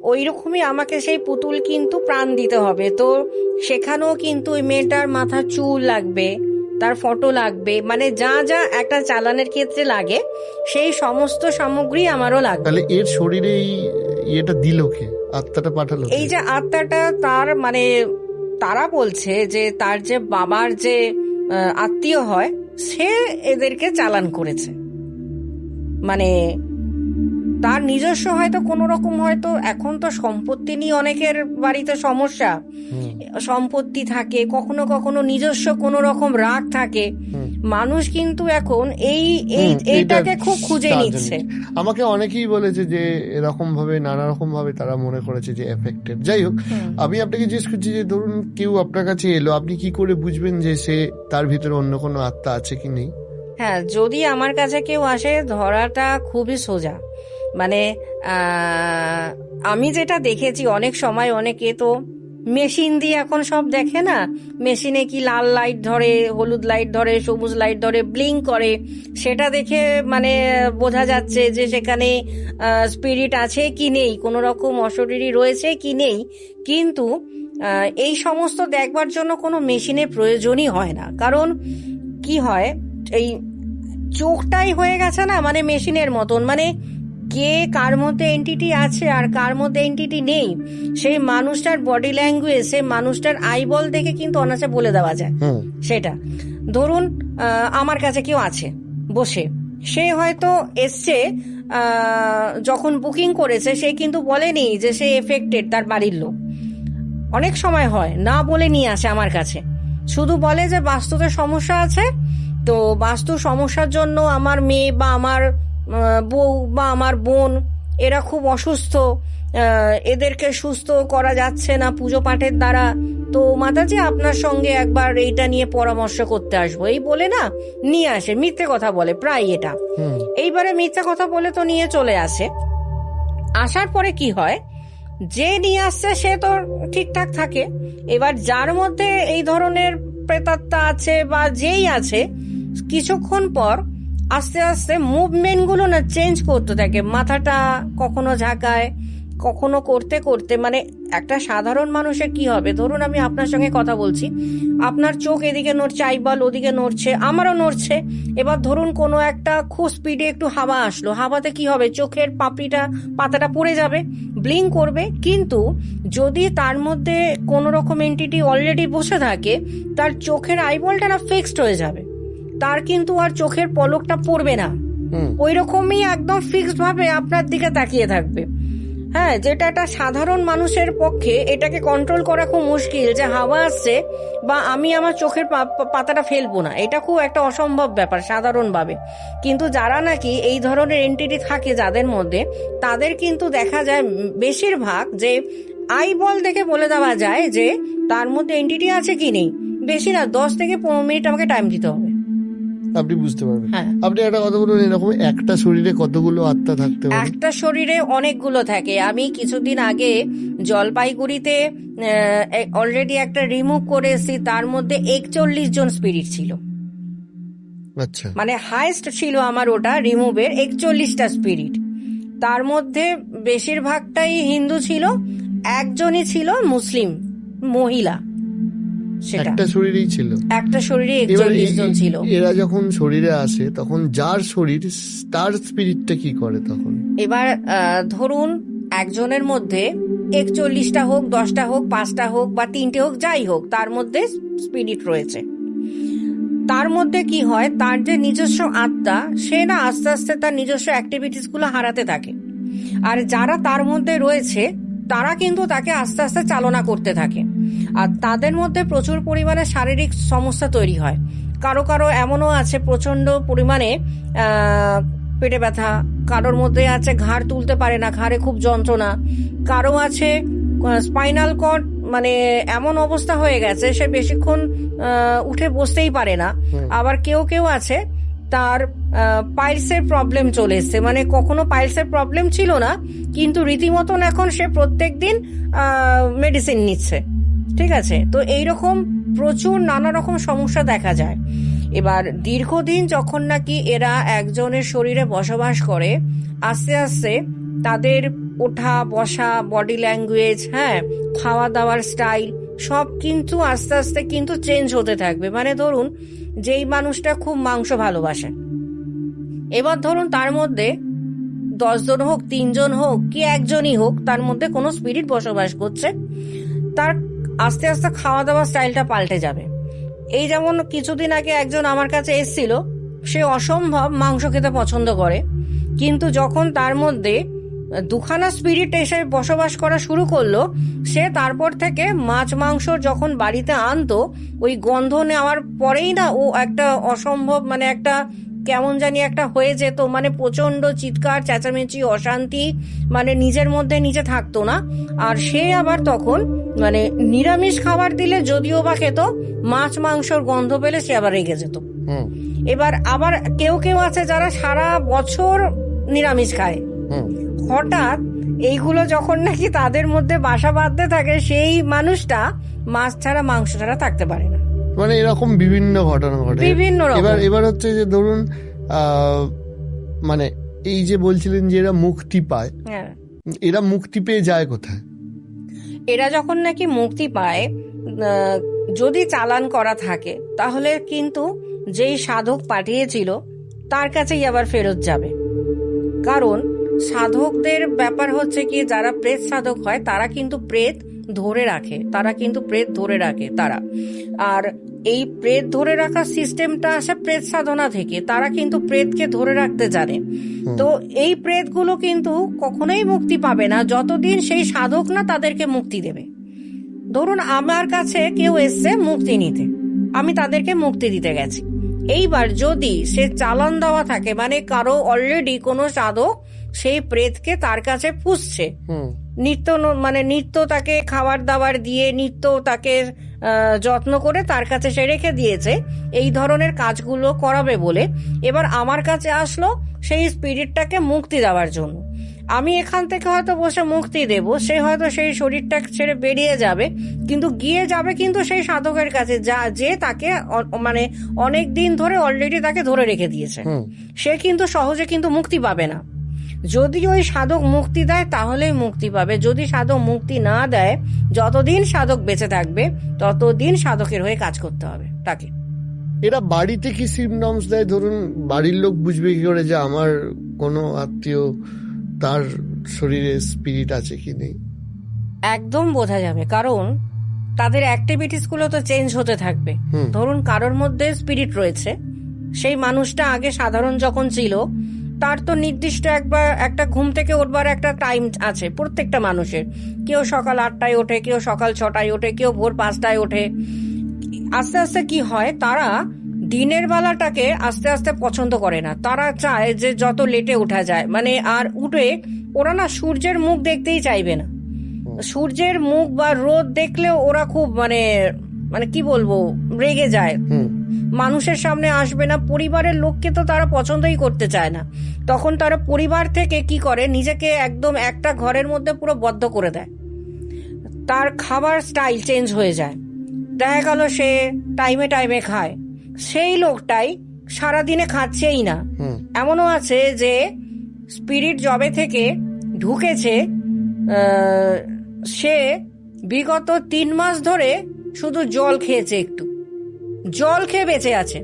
ওই রকমই আমাকে সেই পুতুল কিন্তু প্রাণ দিতে হবে। তো সেখানেও কিন্তু ওই মেয়েটার মাথার চুল লাগবে, তার ফটো লাগবে, মানে যা যা একটা চালানের ক্ষেত্রে লাগে সেই সমস্ত সামগ্রী আমারও লাগবে। তাহলে এর শরীরে এটা দিল কে, আত্মাটা পাঠালো? এই যে আত্মাটা, তার মানে তারা বলছে যে তার যে বাবার যে আত্মীয় হয় সে এদেরকে চালান করেছে, মানে তার নিজস্ব হয়তো কোনো রকম, হয়তো এখন তো সম্পত্তি নিয়ে অনেকের বাড়িতে সমস্যা, সম্পত্তি থাকে, কখনো কখনো নিজস্ব কোনো রকম রাগ থাকে, মানুষ কিন্তু এখন এইটাকে খুব খুঁজে নিচ্ছে। আমাকে অনেকেই বলেছে যে এরকম ভাবে, নানা রকম ভাবে তারা মনে করেছে যে এফেক্টেড। যাই হোক, আমি আপনাকে জিজ্ঞেস করছি যে ধরুন কেউ আপনার কাছে এলো, আপনি কি করে বুঝবেন যে সে তার ভিতরে অন্য কোনো আত্মা আছে কি নেই? হ্যাঁ, যদি আমার কাছে কেউ আসে ধরাটা খুবই সোজা। মানে আমি যেটা দেখেছি, অনেক সময় অনেকে তো মেশিন দিয়ে এখন সব দেখে না, মেশিনে কি লাল লাইট ধরে, হলুদ লাইট ধরে, সবুজ লাইট ধরে, ব্লিঙ্ক করে, সেটা দেখে মানে বোঝা যাচ্ছে যে সেখানে স্পিরিট আছে কি নেই, কোনো রকম অশরীরী রয়েছে কি নেই। কিন্তু এই সমস্ত দেখবার জন্য কোনো মেশিনের প্রয়োজনই হয় না। কারণ কি হয়, এই চোখটাই হয়ে গেছে না মানে মেশিনের মতন, মানে কে কার মধ্যে এন্টিটি আছে আর কার মধ্যে এন্টিটি নেই সেই মানুষটার বডি ল্যাঙ্গুয়েজ, সেই মানুষটার আইবল দেখে কিন্তু অনায়াসে বলে দেওয়া যায় সেটা। ধরুন আমার কাছে কেউ আছে বসে, সে হয়তো এসছে, যখন বুকিং করেছে সে কিন্তু বলেনি যে সে এফেক্টেড, তার বাড়ির লোক। অনেক সময় হয় না বলে নিয়ে আসে আমার কাছে, শুধু বলে যে বাস্তুতে সমস্যা আছে, তো বাস্তু সমস্যার জন্য আমার মেয়ে বা আমার বউ বা আমার বোন এরা খুব অসুস্থ, এদেরকে সুস্থ করা যাচ্ছে না পুজো পাঠের দ্বারা, তো মাতাজি আপনার সঙ্গে একবার এইটা নিয়ে পরামর্শ করতে আসবো, এই বলে না নিয়ে আসে। মিথ্যে কথা বলে প্রায় এটা। এইবারে মিথ্যে কথা বলে তো নিয়ে চলে আসে। আসার পরে কি হয়, যে নিয়ে আসছে সে তো ঠিকঠাক থাকে। এবার যার মধ্যে এই ধরনের প্রেতাত্মা আছে বা যেই আছে, কিছুক্ষণ পর আস্তে আস্তে মুভমেন্ট গুলো না চেঞ্জ করতে থাকে। মাথাটা কখনো ঝাঁকায়, কখনো করতে করতে, মানে একটা সাধারণ মানুষের কি হবে, ধরুন আমি আপনার সঙ্গে কথা বলছি, আপনার চোখ এদিকে নড়ছে, আইবল ওদিকে নড়ছে, আমারও নড়ছে। এবার ধরুন কোনো একটা খুব স্পিডে একটু হাওয়া আসলো, হাওয়াতে কি হবে, চোখের পাতাটা পড়ে যাবে, ব্লিঙ্ক করবে। কিন্তু যদি তার মধ্যে কোনো রকম এন্টিটি অলরেডি বসে থাকে, তার চোখের আইবলটা না ফিক্সড হয়ে যাবে, তার কিন্তু আর চোখের পলকটা পড়বে না, ওই রকমই একদম ফিক্সড ভাবে আপনার দিকে তাকিয়ে থাকবে। হ্যাঁ, যেটা একটা সাধারণ মানুষের পক্ষে এটাকে কন্ট্রোল করা খুব মুশকিল, যে হাওয়া আসছে বা আমি আমার চোখের পাতাটা ফেলবো না, এটা খুব একটা অসম্ভব ব্যাপার সাধারণভাবে। কিন্তু যারা নাকি এই ধরনের এন্টিটি থাকে যাদের মধ্যে, তাদের কিন্তু দেখা যায় বেশিরভাগ যে আইবল দেখে বলে দেওয়া যায় যে তার মধ্যে এন্টিটি আছে কি নেই। বেশি না, 10 থেকে 15 মিনিট আমাকে টাইম দিতে হবে, আপনি বুঝতে পারবেন। আপনি একটা কথা বলুন, এরকম একটা শরীরে কতগুলো আত্মা থাকতে পারে? একটা শরীরে অনেকগুলো থাকে। আমি কিছুদিন আগে জলপাইগুড়িতে অলরেডি একটা রিমুভ করে এসেছি, তার মধ্যে 41 জন স্পিরিট ছিল। আচ্ছা, মানে হাইস্ট ছিল আমার ওটা রিমুভের 41টা স্পিরিট। তার মধ্যে বেশিরভাগটাই হিন্দু ছিল, একজনই ছিল মুসলিম মহিলা। সেটা একটা শরীরেই ছিল, একটা শরীরে 41 জন ছিল। এরা যখন শরীরে আসে তখন যার শরীর তার স্পিরিটটা কি করে তখন? এবার ধরুন একজনের মধ্যে 41টা হোক, 10টা হোক, 5টা হোক বা 3টে হোক, যাই হোক, তার মধ্যে স্পিরিট রয়েছে। তার মধ্যে কি হয়, তার যে নিজস্ব আত্মা, সে না আস্তে আস্তে তার নিজস্ব অ্যাক্টিভিটিস গুলো হারাতে থাকে। আর যারা তার মধ্যে রয়েছে তারা কিন্তু তাকে আস্তে আস্তে চালনা করতে থাকে। আর তাদের মধ্যে প্রচুর পরিমাণে শারীরিক সমস্যা তৈরি হয়। কারো কারো এমনও আছে প্রচন্ড পরিমাণে পেটে ব্যথা, কারোর মধ্যে আছে ঘাড় তুলতে পারে না, ঘাড়ে খুব যন্ত্রণা, কারো আছে স্পাইনাল কর্ড মানে এমন অবস্থা হয়ে গেছে সে বেশিক্ষণ উঠে বসতেই পারে না। আবার কেউ কেউ আছে তার পাইলসের প্রবলেম চলে এসছে, মানে কখনো পাইলসের প্রবলেম ছিল না কিন্তু রীতিমতন এখন সে প্রত্যেকদিন মেডিসিন নিচ্ছে। ঠিক আছে, তো এইরকম প্রচুর নানা রকম সমস্যা দেখা যায়। এবার দীর্ঘদিন যখন নাকি এরা একজনের শরীরে বসবাস করে, আস্তে আস্তে তাদের ওঠা বসা, বডি ল্যাঙ্গুয়েজ, হ্যাঁ, খাওয়া দাওয়ার স্টাইল সব কিন্তু আস্তে আস্তে কিন্তু চেঞ্জ হতে থাকবে। মানে ধরুন যেই মানুষটা খুব মাংস ভালোবাসে, এবার ধরুন তার মধ্যে 10 জন হোক, 3 জন হোক কি একজনই হোক, তার মধ্যে কোনো স্পিরিট বসবাস করছে, তার আস্তে আস্তে খাওয়া দাওয়ার স্টাইলটা পাল্টে যাবে। এই যেমন কিছুদিন আগে একজন আমার কাছে এসেছিল, সে অসম্ভব মাংস খেতে পছন্দ করে, কিন্তু যখন তার মধ্যে 2খানা স্পিরিট এসে বসবাস করা শুরু করলো, সে তারপর থেকে মাছ মাংস যখন বাড়িতে আনতো, ওই গন্ধ নেওয়ার পরেই না ও একটা অসম্ভব মানে একটা কেমন জানি একটা হয়ে যেত, মানে প্রচন্ড চিৎকার চেঁচামেচি অশান্তি, মানে নিজের মধ্যে নিজে থাকতো না। আর সে আবার তখন মানে নিরামিষ খাবার দিলে যদিও বা খেত, মাছ মাংসর গন্ধ পেলে সে আবার রেগে যেত। এবার আবার কেউ কেউ আছে যারা সারা বছর নিরামিষ খায়, হঠাৎ এইগুলো যখন নাকি তাদের মধ্যে বাসা বাঁধতে থাকে, সেই মানুষটা মাছ ছাড়া মাংস ছাড়া থাকতে পারে না। মানে এরকম বিভিন্ন ঘটনা ঘটে বিভিন্ন রকম। এবার হচ্ছে যে ধরুন মানে এই যে বলছিলেন যে এরা মুক্তি পায়, হ্যাঁ, এরা মুক্তি পেয়ে যায় কোথায়? এরা যখন নাকি মুক্তি পায়, যদি চালান করা থাকে তাহলে কিন্তু যেই সাধক পাঠিয়েছিল তার কাছেই আবার ফেরত যাবে। কারণ সাধকদের ব্যাপার হচ্ছে কি, যারা প্রেত সাধক হয় তারা কিন্তু প্রেত ধরে রাখে, তারা। আর এই প্রেত ধরে রাখার সিস্টেমটা আসে প্রেত সাধনা থেকে। তারা কিন্তু প্রেতকে ধরে রাখতে জানে। তো এই প্রেতগুলো কিন্তু কখনোই মুক্তি পাবে না যতদিন সেই সাধক না তাদেরকে মুক্তি দেবে। ধরুন আমার কাছে কেউ এসছে মুক্তি নিতে, আমি তাদেরকে মুক্তি দিতে গেছি। এইবার যদি সে চালান দেওয়া থাকে, মানে কারো অলরেডি কোনো সাধক সেই প্রেতকে তার কাছে পুষছে, নিত্য তাকে খাবার দাবার দিয়ে নিত্য তাকে যত্ন করে তার কাছে সে রেখে দিয়েছে, এই ধরনের কাজগুলো করাবে বলে এবার আমার কাছে আসলো সেই স্পিরিটটাকে মুক্তি দেওয়ার জন্য। আমি এখান থেকে হয়তো বসে মুক্তি দেব, সে হয়তো সেই শরীরটা ছেড়ে বেরিয়ে যাবে, কিন্তু গিয়ে যাবে কিন্তু সেই সাধকের কাছে যে তাকে মানে অনেক দিন ধরে অলরেডি তাকে ধরে রেখে দিয়েছে। সে কিন্তু সহজে কিন্তু মুক্তি পাবে না। যদি ওই সাধক মুক্তি দেয় তাহলেই মুক্তি পাবে, যদি সাধক মুক্তি না দেয়, যতদিন সাধক বেঁচে থাকবে ততদিন সাধকের হয়ে কাজ করতে হবে তাকে। এরা বাড়িতে কি সিমটমস দেয়? ধরুন বাড়ির লোক বুঝবে কি করে যে আমার কোনো আত্মীয় তার শরীরে স্পিরিট আছে কি নেই? একদম বোঝা যাবে, কারণ তাদের অ্যাক্টিভিটিস গুলো তো চেঞ্জ হতে থাকবে। ধরুন কারোর মধ্যে স্পিরিট রয়েছে, সেই মানুষটা আগে সাধারণ যখন ছিল তার তো নির্দিষ্ট একটা ঘুম থেকে উঠবার একটা টাইম আছে প্রত্যেকটা মানুষের। কেউ সকাল 8টায় ওঠে, কেউ সকাল 6টায় ওঠে, কেউ ভোর 5টায় ওঠে। আস্তে আস্তে কি হয়, তারা দিনের বেলাটাকে আস্তে আস্তে পছন্দ করে না। তারা চায় যে যত লেটে ওঠা যায়, মানে আর উঠে ওরা না সূর্যের মুখ দেখতেই চাইবে না। সূর্যের মুখ বা রোদ দেখলেও ওরা খুব মানে কি বলবো রেগে যায়, মানুষের সামনে আসবে না। পরিবারের লোককে তো তারা পছন্দই করতে চায় না। তখন তারা পরিবার থেকে কি করে, নিজেকে একদম একটা ঘরের মধ্যে পুরো বদ্ধ করে দেয়। তার খাবার স্টাইল চেঞ্জ হয়ে যায়। দেখা গেল সে টাইমে টাইমে খায়, সেই লোকটাই সারাদিনে খাচ্ছেই না। এমনও আছে যে স্পিরিট জবে থেকে ঢুকেছে, সে বিগত 3 মাস ধরে শুধু জল খেয়েছে, একটু জল খেয়ে বেঁচে আছে।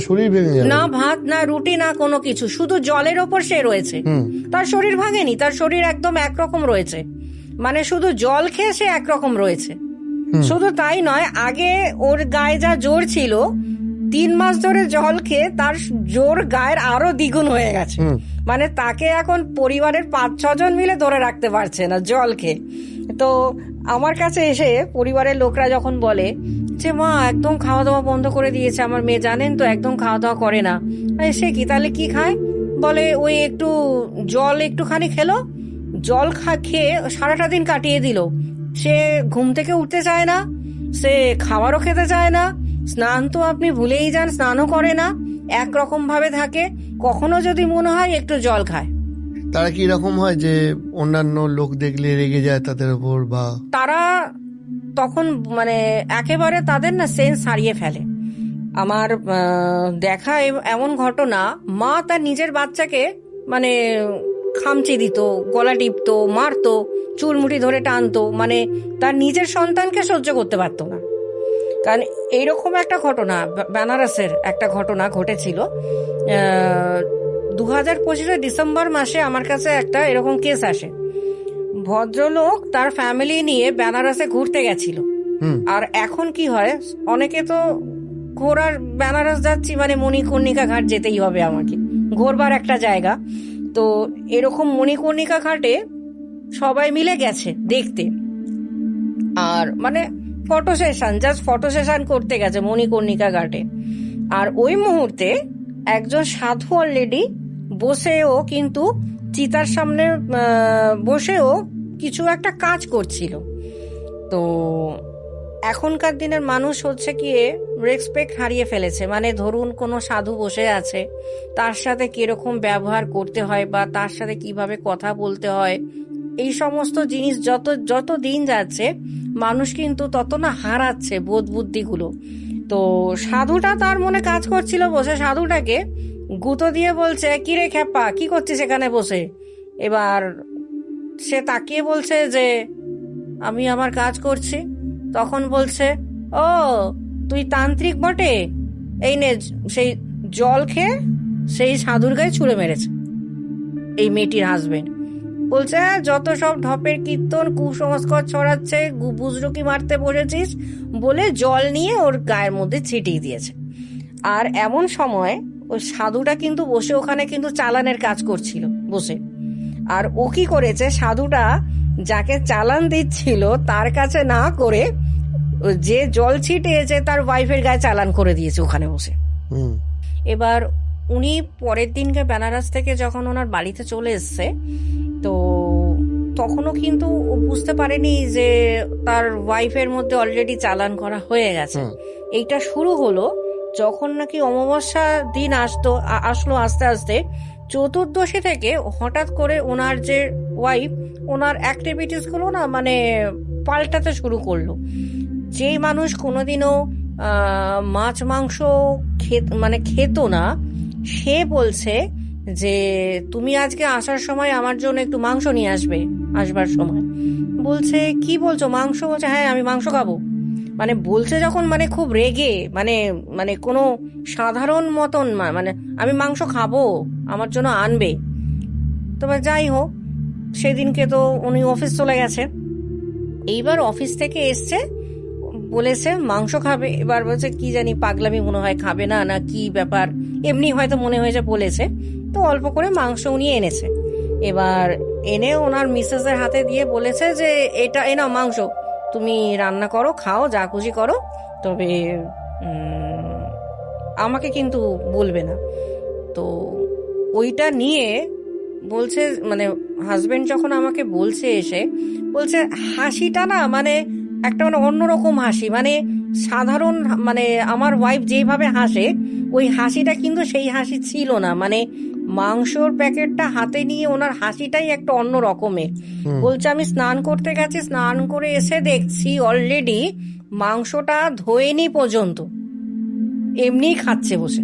শরীর ভেঙে যাবে না ভাত না রুটি না কোনো কিছু, শুধু জলের ওপর সে রয়েছে। তার শরীর ভাঙেনি, তার শরীর একদম একরকম রয়েছে, মানে শুধু জল খেয়ে সে একরকম রয়েছে। শুধু তাই নয়, আগে ওর গায়ে যা জোর ছিল, 3 মাস ধরে জল খেয়ে তার জোর গায়ের আরো দ্বিগুণ হয়ে গেছে। মানে তাকে এখন পরিবারের 5-6 জন মিলে ধরে রাখতে পারছে না জল খেয়ে। তো আমার কাছে এসে পরিবারের লোকরা যখন বলে যে মা একদম খাওয়া দাওয়া বন্ধ করে দিয়েছে আমার মেয়ে, জানেন তো একদম খাওয়া দাওয়া করে না। সে কি তাহলে কি খায়? বলে ওই একটু জল একটুখানি খেলো, জল খেয়ে সারাটা দিন কাটিয়ে দিল। সে ঘুম থেকে উঠতে চায় না, সে খাবারও খেতে চায় না, স্নান তো আপনি ভুলেই যান, স্নানও করে না, একরকম ভাবে থাকে। কখনো যদি মনে হয় একটু জল খায়। তারা কি এরকম হয় যে অন্যান্য লোক দেখলে রেগে যায় তাদের উপর, বা তারা তখন মানে একেবারে তাদের না সেন্স হারিয়ে ফেলে। আমার দেখা এমন ঘটনা, মা তার নিজের বাচ্চাকে মানে খামচি দিত, গলা টিপতো, মারতো, চুলমুটি ধরে টানতো, মানে তার নিজের সন্তানকে সহ্য করতে পারতো না। কারণ এইরকম একটা ঘটনা বেনারসের একটা ঘটনা ঘটেছিল 2025 ডিসেম্বর মাসে। আমার কাছে একটা এরকম কেস আসে। ভদ্রলোক তার ফ্যামিলি নিয়ে বেনারসে ঘুরতে গেছিল। আর এখন কি হয়, অনেকে তো ঘোরার, বেনারস যাচ্ছি মানে মণিকর্ণিকা ঘাট যেতেই হবে আমাকে, ঘোরবার একটা জায়গা। তো এরকম মণিকর্ণিকা ঘাটে সবাই মিলে গেছে দেখতে, আর মানে ফটো সেশন করতে গেছে মণিকর্ণিকা ঘাটে। আর ওই মুহূর্তে একজন সাধু অলরেডি বসেও কিন্তু চিতার সামনে বসেও কিছু একটা কাজ করছিল। তো এখনকার দিনের মানুষ হচ্ছে গিয়ে রেসপেক্ট হারিয়ে ফেলেছে। মানে ধরুন কোনো সাধু বসে আছে, তার সাথে কিরকম ব্যবহার করতে হয় বা তার সাথে কিভাবে কথা বলতে হয়, এই সমস্ত জিনিস যত যত দিন যাচ্ছে মানুষ কিন্তু তত না হারাচ্ছে বোধ বুদ্ধিগুলো। তো সাধুটা তার মনে কাজ করছিল বসে, সাধুটাকে গুঁতো দিয়ে বলছে, কি রে খ্যাপা, কি করছিস এখানে বসে? এবার সে তাকিয়ে বলছে যে আমি আমার কাজ করছি। তখন বলছে, ও তুই তান্ত্রিক বটে, এই নে। সেই জল খেয়ে সেই সাধুর গায়ে ছুঁড়ে মেরেছে এই মেয়েটির হাজবেন্ড। বলছে যত সব ঢপের কীর্তন, কুসংস্কার ছড়াচ্ছে, বুজরুকি মারতে বসেছিস বলে জল নিয়ে ওর গায়ের মধ্যে ছিটিয়ে দিয়েছে। আর এমন সময় ওই সাধুটা কিন্তু বসে ওখানে কিন্তু চালানের কাজ করছিল বসে। আর ও কি করেছে, সাধুটা যাকে চালান দিচ্ছিল তার কাছে না করে যে জল ছিটিয়েছে তার ওয়াইফের গায়ে চালান করে দিয়েছে ওখানে বসে। এবার উনি পরের দিনকে বেনারস থেকে যখন ওনার বাড়িতে চলে এসছে, তো তখনও কিন্তু ও বুঝতে পারেনি যে তার ওয়াইফের মধ্যে অলরেডি চালান করা হয়ে গেছে। এইটা শুরু হলো যখন নাকি অমাবস্যা দিন আসলো আস্তে আস্তে। চতুর্দশী থেকে হঠাৎ করে ওনার যে ওয়াইফ, ওনার অ্যাক্টিভিটিস গুলো না মানে পাল্টাতে শুরু করলো। যেই মানুষ কোনোদিনও মাছ মাংস খেত না, সে বলছে যে তুমি আজকে আসার সময় আমার জন্য একটু মাংস নিয়ে আসবার সময়। বলছে কি বলছো, মাংস? বলছে হ্যাঁ আমি মাংস খাবো। মানে বলছে যখন মানে খুব রেগে, মানে মানে কোনো সাধারণ মতন মানে আমি মাংস খাবো, আমার জন্য আনবে। তবে যাই হোক, সেদিনকে তো উনি অফিস চলে গেছে। এইবার অফিস থেকে এসছে, বলেছে মাংস খাবে। এবার বলছে কি জানি পাগলামি মনে হয়, খাবে না না কি ব্যাপার, এমনি হয়তো মনে হয়েছে বলেছে। তো অল্প করে মাংস উনি এনেছে। এবার এনে ওনার মিসেসের হাতে দিয়ে বলেছে যে এটা এনাও মাংস, তুমি রান্না করো, খাও, যা খুশি করো, তবে আমাকে কিন্তু বলবে না। তো ওইটা নিয়ে বলছে, মানে হাজবেন্ড যখন আমাকে বলছে এসে, বলছে হাসিটা না মানে একটা মানে অন্যরকম হাসি, মানে সাধারণ, মানে আমার ওয়াইফ যেইভাবে হাসে ওই হাসিটা কিন্তু সেই হাসি ছিল না। মানে মাংসর প্যাকেটটা হাতে নিয়ে ওনার হাসিটাই একটা অন্য রকমের। বলছে আমি স্নান করতে গেছি, স্নান করে এসে দেখছি অলরেডি মাংসটা ধোয়নি পর্যন্ত, এমনি খাচ্ছে বসে,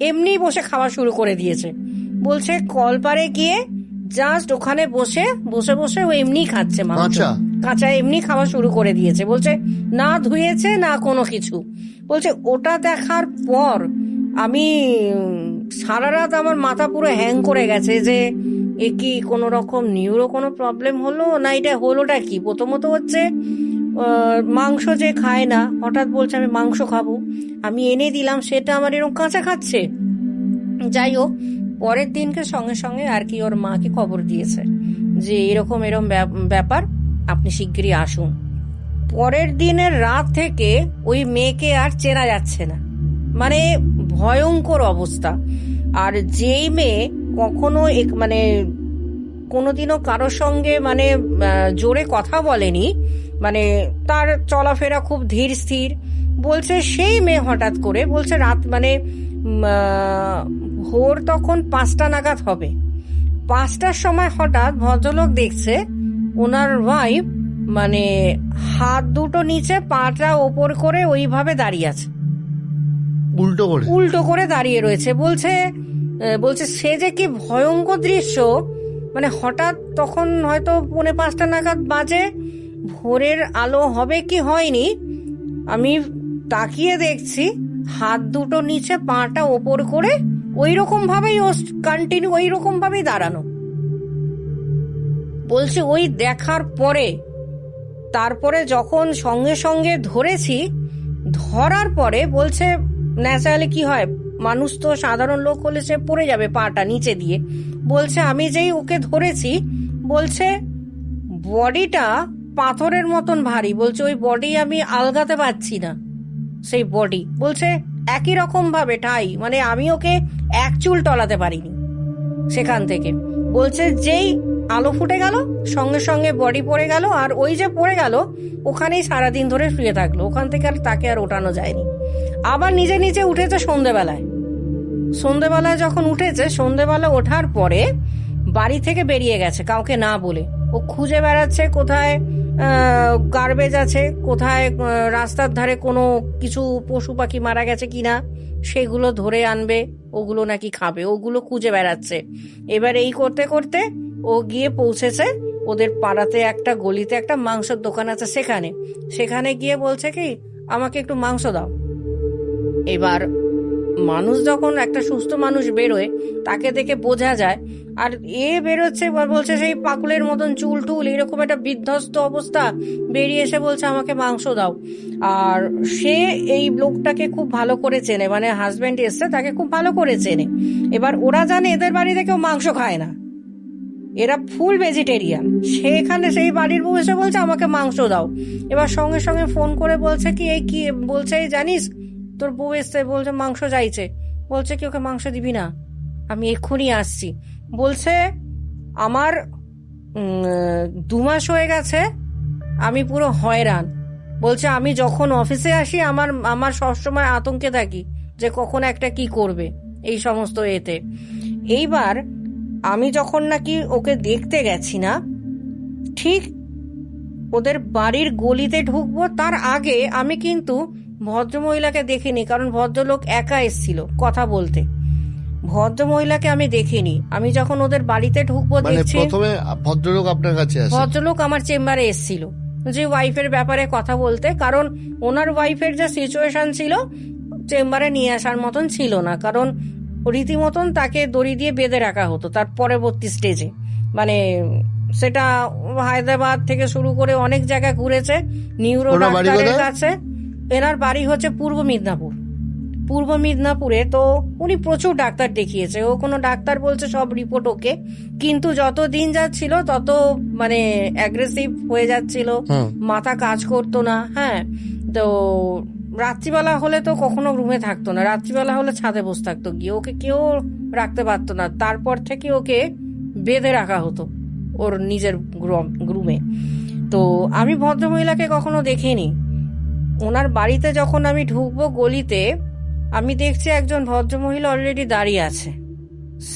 এমনি বসে খাওয়া শুরু করে দিয়েছে। বলছে কলপারে গিয়ে জাস্ট ওখানে বসে বসে বসে ও এমনি খাচ্ছে মাংস, কাঁচা এমনি খাওয়া শুরু করে দিয়েছে। বলছে না ধুয়েছে না কোনো কিছু। বলছে ওটা দেখার পর আমি সারা রাত আমার মাথা পুরো হ্যাং করে গেছে যে এ কি কোনো রকম নিউরো কোনো প্রবলেম হলো না, এটা হলোটা কি। প্রথমত হচ্ছে মাংস যে খায় না, হঠাৎ বলছে আমি মাংস খাবো, আমি এনে দিলাম সেটা আমার এরকম কাঁচা খাচ্ছে। যাই হোক, পরের দিনকে সঙ্গে সঙ্গে আর কি ওর মাকে খবর দিয়েছে যে এরকম ব্যাপার, আপনি শিগগিরই আসুন। পরের দিনের রাত থেকে ওই মেয়েকে আর চেনা যাচ্ছে না, মানে ভয়ঙ্কর অবস্থা। আর যেই মেয়ে কখনো মানে কোনোদিনও কারোর সঙ্গে মানে জোরে কথা বলেনি, মানে তার চলাফেরা খুব ধীর স্থির, বলছে সেই মেয়ে হঠাৎ করে বলছে রাত মানে ভোর তখন 5টা নাগাদ হবে, 5টার সময় হঠাৎ ভদ্রলোক দেখছে ওনার ওয়াইফ মানে হাত দুটো নিচে, পাটা ওপর করে ওইভাবে দাঁড়িয়ে আছে, উল্টো করে দাঁড়িয়ে রয়েছে। বলছে সে যে কি ভয়ঙ্কর দৃশ্য। মানে হঠাৎ তখন হয়তো 4:45 নাগাদ বাজে, ভোরের আলো হবে কি হয়নি, আমি তাকিয়ে দেখছি হাত দুটো নিচে, পাটা ওপর করে ওই রকম ভাবেই ও কন্টিনিউ ওই রকম ভাবেই দাঁড়ানো। বলছে ওই দেখার পরে তারপরে যখন সঙ্গে সঙ্গে ধরেছি, ধরার পরে বলছে ন্যাচারালি কি হয়, মানুষ তো সাধারণ লোক হলে সে পড়ে যাবে পাটা নিচে দিয়ে। বলছে আমি যেই ওকে ধরেছি, বলছে বডিটা পাথরের মতন ভারী। বলছে ওই বডি আমি আলগাতে পারছি না, সেই বডি বলছে একই রকম ভাবে ঠাই, মানে আমি ওকে এক চুল টলাতে পারিনি সেখান থেকে। বলছে যেই আলো ফুটে গেল, সঙ্গে সঙ্গে বডি পড়ে গেল, আর ওই যে পড়ে গেল ওখানেই সারাদিন ধরে শুয়ে থাকলো, ওখান থেকে আর তাকে আর ওঠানো যায়নি। আবার নিজে নিজে উঠেছে সন্ধেবেলায় যখন উঠেছে, সন্ধেবেলা ওঠার পরে বাড়ি থেকে বেরিয়ে গেছে কাউকে না বলে। ও খুঁজে বেড়াচ্ছে কোথায় গার্বেজ আছে, কোথায় রাস্তার ধারে কোনো কিছু পশু পাখি মারা গেছে কিনা সেগুলো ধরে আনবে, ওগুলো নাকি খাবে, ওগুলো খুঁজে বেড়াচ্ছে। এবার এই করতে করতে ও গিয়ে পৌঁছেছে ওদের পাড়াতে একটা গলিতে একটা মাংসের দোকান আছে, সেখানে গিয়ে বলছে কি আমাকে একটু মাংস দাও। এবার মানুষ যখন একটা সুস্থ মানুষ বেরোয় তাকে দেখে বোঝা যায়, আর এ বেরোচ্ছে বলছে সেই পাকুলের মতন চুল টুল এরকম একটা বিধ্বস্ত অবস্থা, বেরিয়ে এসে বলছে আমাকে মাংস দাও। আর সে এই লোকটাকে খুব ভালো করে চেনে, মানে হাজবেন্ড এসছে তাকে খুব ভালো করে চেনে। এবার ওরা জানে এদের বাড়িতে কেউ মাংস খায় না, এরা ফুল ভেজিটেরিয়ান। সেখানে সেই বাড়ির বউ এসে বলছে আমাকে মাংস দাও। এবার সঙ্গে সঙ্গে ফোন করে বলছে কি এই কি বলছে, জানিস তোর বউ এসছে, বলছে মাংস চাইছে। বলছে কি ওকে মাংস দিবি না, আমি এক্ষুনি আসছি। বলছে আমার 2 মাস হয়ে গেছে, আমি পুরো হয়রান। বলছে আমি যখন অফিসে আসি আমার সবসময় আতঙ্কে থাকি যে কখন একটা কি করবে এই সমস্ত এতে। এইবার আমি যখন নাকি ওকে দেখতে গেছি না, ঠিক ওদের বাড়ির গলিতে ঢুকবো তার আগে আমি কিন্তু ভদ্রমহিলাকে দেখিনি, কারণ ভদ্রলোক একা এসেছিল কথা বলতে, ভদ্রমহিলাকে আমি দেখিনি। আমি যখন ওদের বাড়িতে ঢুকবো দেখছি প্রথমে ভদ্রলোক আপনার কাছে আসে, ভদ্রলোক আমার চেম্বারে এসেছিল যে ওয়াইফের ব্যাপারে কথা বলতে, কারণ ওনার ওয়াইফের যে সিচুয়েশন ছিল চেম্বারে নিয়ে আসার মতন ছিল না, কারণ রীতিমতন তাকে দড়ি দিয়ে বেঁধে রাখা হতো তার পরবর্তী স্টেজে। মানে সেটা হায়দ্রাবাদ থেকে শুরু করে অনেক জায়গায় ঘুরেছে নিউরো ডাক্তারের কাছে। এনার বাড়ি হচ্ছে পূর্ব মিদনাপুরে। তো উনি প্রচুর ডাক্তার দেখিয়েছে, ও কোনো ডাক্তার বলছে সব রিপোর্ট ওকে, কিন্তু যত দিন যাচ্ছিল তত মানে অ্যাগ্রেসিভ হয়ে যাচ্ছিল, মাথা কাজ করতো না। হ্যাঁ, তো রাত্রিবেলা হলে তো কখনো রুমে থাকতো না, রাত্রিবেলা হলে ছাদে বসে থাকতো, গিয়ে ওকে কেউ রাখতে পারতো না। তারপর থেকে ওকে বেঁধে রাখা হতো ওর নিজের রুমে। তো আমি ভদ্রমহিলাকে কখনো দেখিনি। ওনার বাড়িতে যখন আমি ঢুকবো গলিতে, আমি দেখছি একজন ভদ্রমহিলা অলরেডি দাঁড়িয়ে আছে।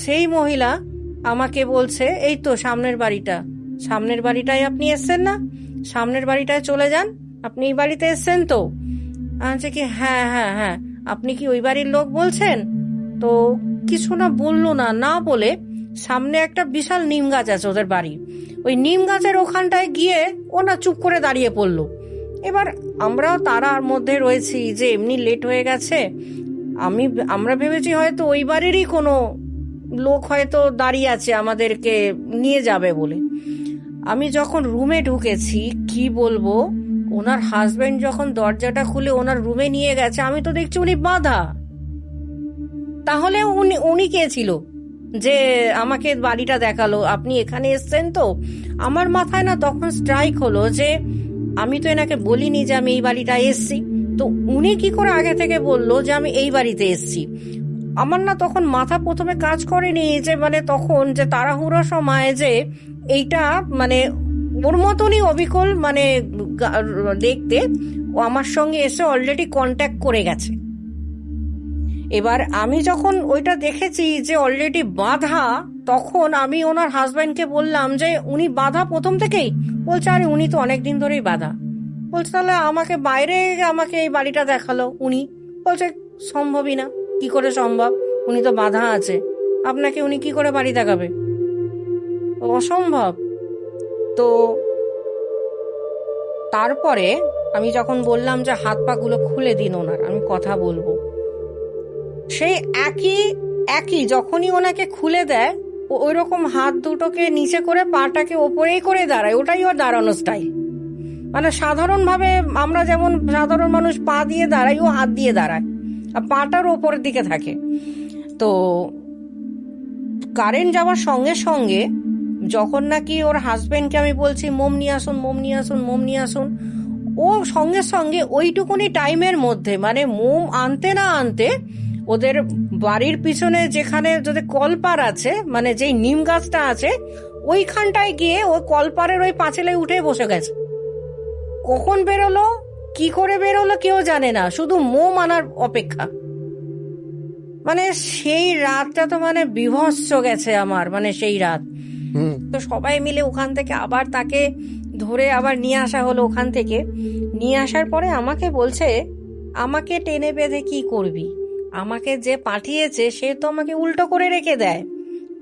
সেই মহিলা আমাকে বলছে এই তো সামনের বাড়িটায় আপনি এসছেন না, সামনের বাড়িটায় চলে যান, আপনি এই বাড়িতে এসছেন তো? আচ্ছা কি হ্যাঁ হ্যাঁ হ্যাঁ, আপনি কি ওই বাড়ির লোক বলছেন? তো কিছু না বললো না বলে সামনে একটা বিশাল নিম গাছ আছে ওদের বাড়ি, ওই নিম গাছের ওখানটায় গিয়ে ও না চুপ করে দাঁড়িয়ে পড়লো। এবার আমরাও তারার মধ্যে রয়েছি যে এমনি লেট হয়ে গেছে, আমরা ভেবেছি হয়তো ওই বাড়িরই কোনো লোক হয়তো দাঁড়িয়ে আছে আমাদেরকে নিয়ে যাবে বলে। আমি যখন রুমে ঢুকেছি কি বলবো, ওনার হাজবেন্ড যখন দরজাটা খুলে ওনার রুমে নিয়ে গেছে, আমি তো দেখছি উনি বাঁধা। তাহলে উনি কে ছিল যে আমাকে বাড়িটা দেখালো? আপনি এখানে এসছেন তো? আমার মাথায় না তখন স্ট্রাইক হলো যে আমি তো এনাকে বলিনি যে আমি এই বাড়িটা এসছি, তো উনি কি করে আগে থেকে বললো যে আমি এই বাড়িতে এসছি? আমার না তখন মাথা প্রথমে কাজ করেনি যে মানে তখন যে তাড়াহুড়োর সময় যে এইটা মানে ওর মতনই অবিকল মানে দেখতে ও আমার সঙ্গে এসে অলরেডি কন্ট্যাক্ট করে গেছে। এবার আমি যখন ওইটা দেখেছি যে অলরেডি বাঁধা, তখন আমি ওনার হাজব্যান্ডকে বললাম যে উনি বাঁধা প্রথম থেকেই? বলছে আরে উনি তো অনেকদিন ধরেই বাঁধা। বলছে তাহলে আমাকে এই বাড়িটা দেখালো উনি। বলছে সম্ভবই না। কি করে সম্ভব? উনি তো বাঁধা আছে, আপনাকে উনি কি করে বাড়ি দেখাবে? অসম্ভব। তো তারপরে আমি যখন বললাম যে হাত পা গুলো খুলে দিন ওনার, আমি কথা বলবো, সেই একই যখনই ওনাকে খুলে দেয় ওই রকম হাত দুটোকে নিচে করে পাটাকে ওপরেই করে দাঁড়ায়, ওটাই ওর দাঁড়ানো স্টাইল। মানে সাধারণভাবে আমরা যেমন সাধারণ মানুষ পা দিয়ে দাঁড়াই, ও হাত দিয়ে দাঁড়ায় আর পাটার ওপরের দিকে থাকে। তো কারেন্ট যাওয়ার সঙ্গে সঙ্গে যখন নাকি ওর হাজবেন্ডকে আমি বলছি মোম নিয়ে আসুন, ও সঙ্গে সঙ্গে ওইটুকুনি টাইমের মধ্যে মানে মোম আনতে না আনতে ওদের বাড়ির পিছনে যেখানে যদি কলপার আছে মানে যেই নিম গাছটা আছে ওইখানটায় গিয়ে ওই কলপারের ওই পাঁচিলে উঠে বসে গেছে। কখন বেরোলো, কি করে বেরোলো কেউ জানে না, শুধু মোম আনার অপেক্ষা। মানে সেই রাতটা তো মানে বিভৎস গেছে আমার, মানে সেই রাত। তো সবাই মিলে ওখান থেকে আবার তাকে ধরে আবার নিয়ে আসা হলো। ওখান থেকে নিয়ে আসার পরে আমাকে বলছে, আমাকে টেনে বেঁধে কি করবি, আমাকে যে পাঠিয়েছে সে তো আমাকে উল্টো করে রেখে দেয়,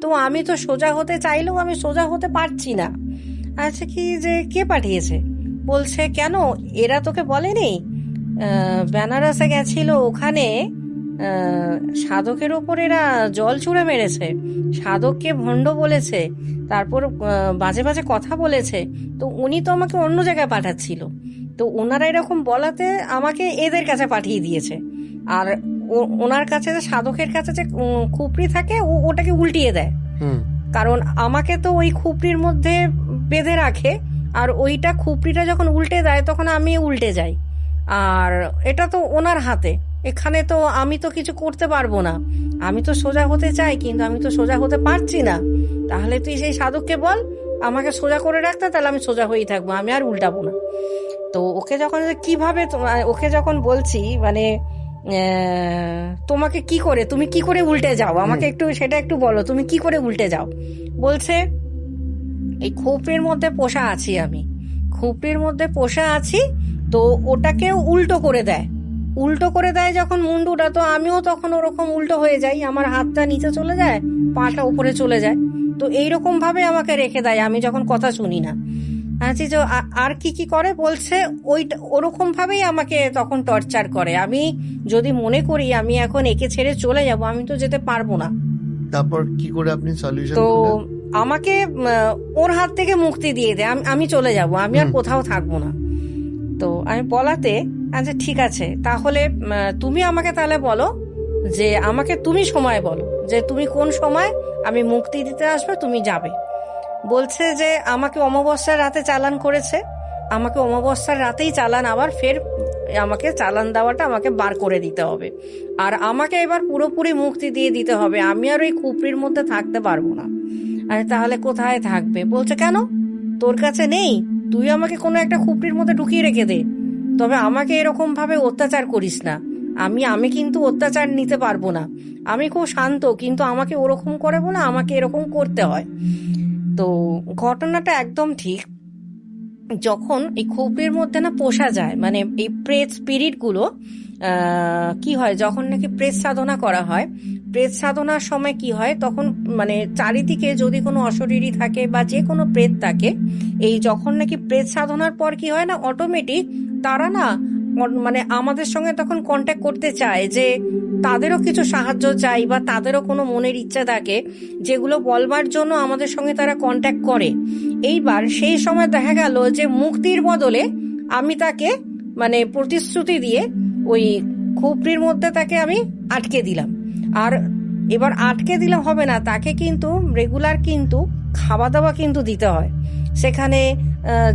তো আমি তো সোজা হতে চাইলেও আমি সোজা হতে পারছি না। আচ্ছা কি যে কে পাঠিয়েছে? বলছে কেন, এরা তোকে বলেনি বেনারসে গেছিল, ওখানে সাধকের ওপর এরা জল ছুঁড়ে মেরেছে, সাধককে ভণ্ড বলেছে, তারপর বাজে বাজে কথা বলেছে, তো উনি তো আমাকে অন্য জায়গায় পাঠাচ্ছিল, তো ওনারা এরকম বলাতে আমাকে এদের কাছে পাঠিয়ে দিয়েছে। আর ওনার কাছে যে সাধকের কাছে যে খুপড়ি থাকে ওটাকে উল্টিয়ে দেয়, কারণ আমাকে তো ওই খুপড়ির মধ্যে বেঁধে রাখে, আর ওইটা খুপড়িটা যখন উল্টে দেয় তখন আমি উল্টে যাই, আর এটা তো ওনার হাতে, এখানে তো আমি তো কিছু করতে পারবো না, আমি তো সোজা হতে চাই কিন্তু আমি তো সোজা হতে পারছি না। তাহলে তুই সেই সাধককে বল আমাকে সোজা করে রাখতে, তাহলে আমি সোজা হয়েই থাকবো, আমি আর উল্টাবো না। তো ওকে যখন কিভাবে ওকে যখন বলছি মানে তোমাকে কি করে, তুমি কি করে উল্টে যাও, আমাকে একটু সেটা একটু বলো, তুমি কি করে উল্টে যাও? বলছে এই খুপড়ির মধ্যে পোষা আছি, আমি খুপড়ির মধ্যে পোষা আছি, তো ওটাকে উল্টো করে দেয়, উল্টো করে দেয় যখন মুন্ডুটা, তো আমিও তখন ওরকম উল্টো হয়ে যাই, আমার হাতটা নিচে চলে যায়, পাটা উপরে চলে যায়, তো এইরকম ভাবে আমাকে রেখে দেয় আমি যখন কথা শুনি না। আচ্ছা যে আর কি কি করে? বলছে ওইটা ওরকম ভাবেই আমাকে তখন টর্চার করে, আমি যদি মনে করি আমি এখন একে ছেড়ে চলে যাব, আমি তো যেতে পারবো না। তারপর কি করে আপনি সলিউশন? তো আমাকে ওর হাত থেকে মুক্তি দিয়ে দেয়, আমি চলে যাব, আমি আর কোথাও থাকবো না। তো আমি বলাতে আচ্ছা ঠিক আছে, তাহলে তুমি আমাকে তাহলে বলো যে আমাকে তুমি সময় বলো যে তুমি কোন সময় আমি মুক্তি দিতে আসবে, তুমি যাবে। বলছে যে আমাকে অমাবস্যার রাতে চালান করেছে, আমাকে অমাবস্যার রাতেই চালান, আবার ফের আমাকে চালান দেওয়াটা আমাকে বার করে দিতে হবে, আর আমাকে এবার পুরোপুরি মুক্তি দিয়ে দিতে হবে, আমি আর ওই খুপড়ির মধ্যে থাকতে পারবো না। আরে তাহলে কোথায় থাকবে? বলছে কেন, তোর কাছে নেই, তুই আমাকে কোনো একটা খুপড়ির মধ্যে ঢুকিয়ে রেখে দে, তবে আমাকে এরকম ভাবে অত্যাচার করিস না, আমি কিন্তু অত্যাচার নিতে পারবো না, আমি খুব শান্ত, কিন্তু আমাকে ওরকম করে বলে আমাকে এরকম করতে হয়। তো ঘটনাটা একদম ঠিক। যখন এই খুপড়ির মধ্যে না পোষা যায়, মানে এই প্রেত স্পিরিট গুলো কি হয়, যখন নাকি প্রেত সাধনা করা হয়, প্রেত সাধনার সময় কি হয়, তখন মানে চারিদিকে যদি কোনো অশরীরী থাকে বা যে কোনো প্রেত থাকে, এই যখন নাকি প্রেত সাধনার পর কি হয় না, অটোমেটিক তারা না মানে আমাদের সঙ্গে তখন কন্ট্যাক্ট করতে চায়, যে তাদেরও কিছু সাহায্য চাই বা তাদেরও কোনো মনের ইচ্ছা থাকে যেগুলো বলবার জন্য আমাদের সঙ্গে তারা কন্ট্যাক্ট করে। এইবার সেই সময় দেখা গেল যে মুক্তির বদলে আমি তাকে মানে প্রতিশ্রুতি দিয়ে ওই খুপড়ির মধ্যে তাকে আমি আটকে দিলাম। আর এবার আটকে দিলে হবে না, তাকে কিন্তু রেগুলার কিন্তু খাওয়া দাওয়া কিন্তু দিতে হয়, সেখানে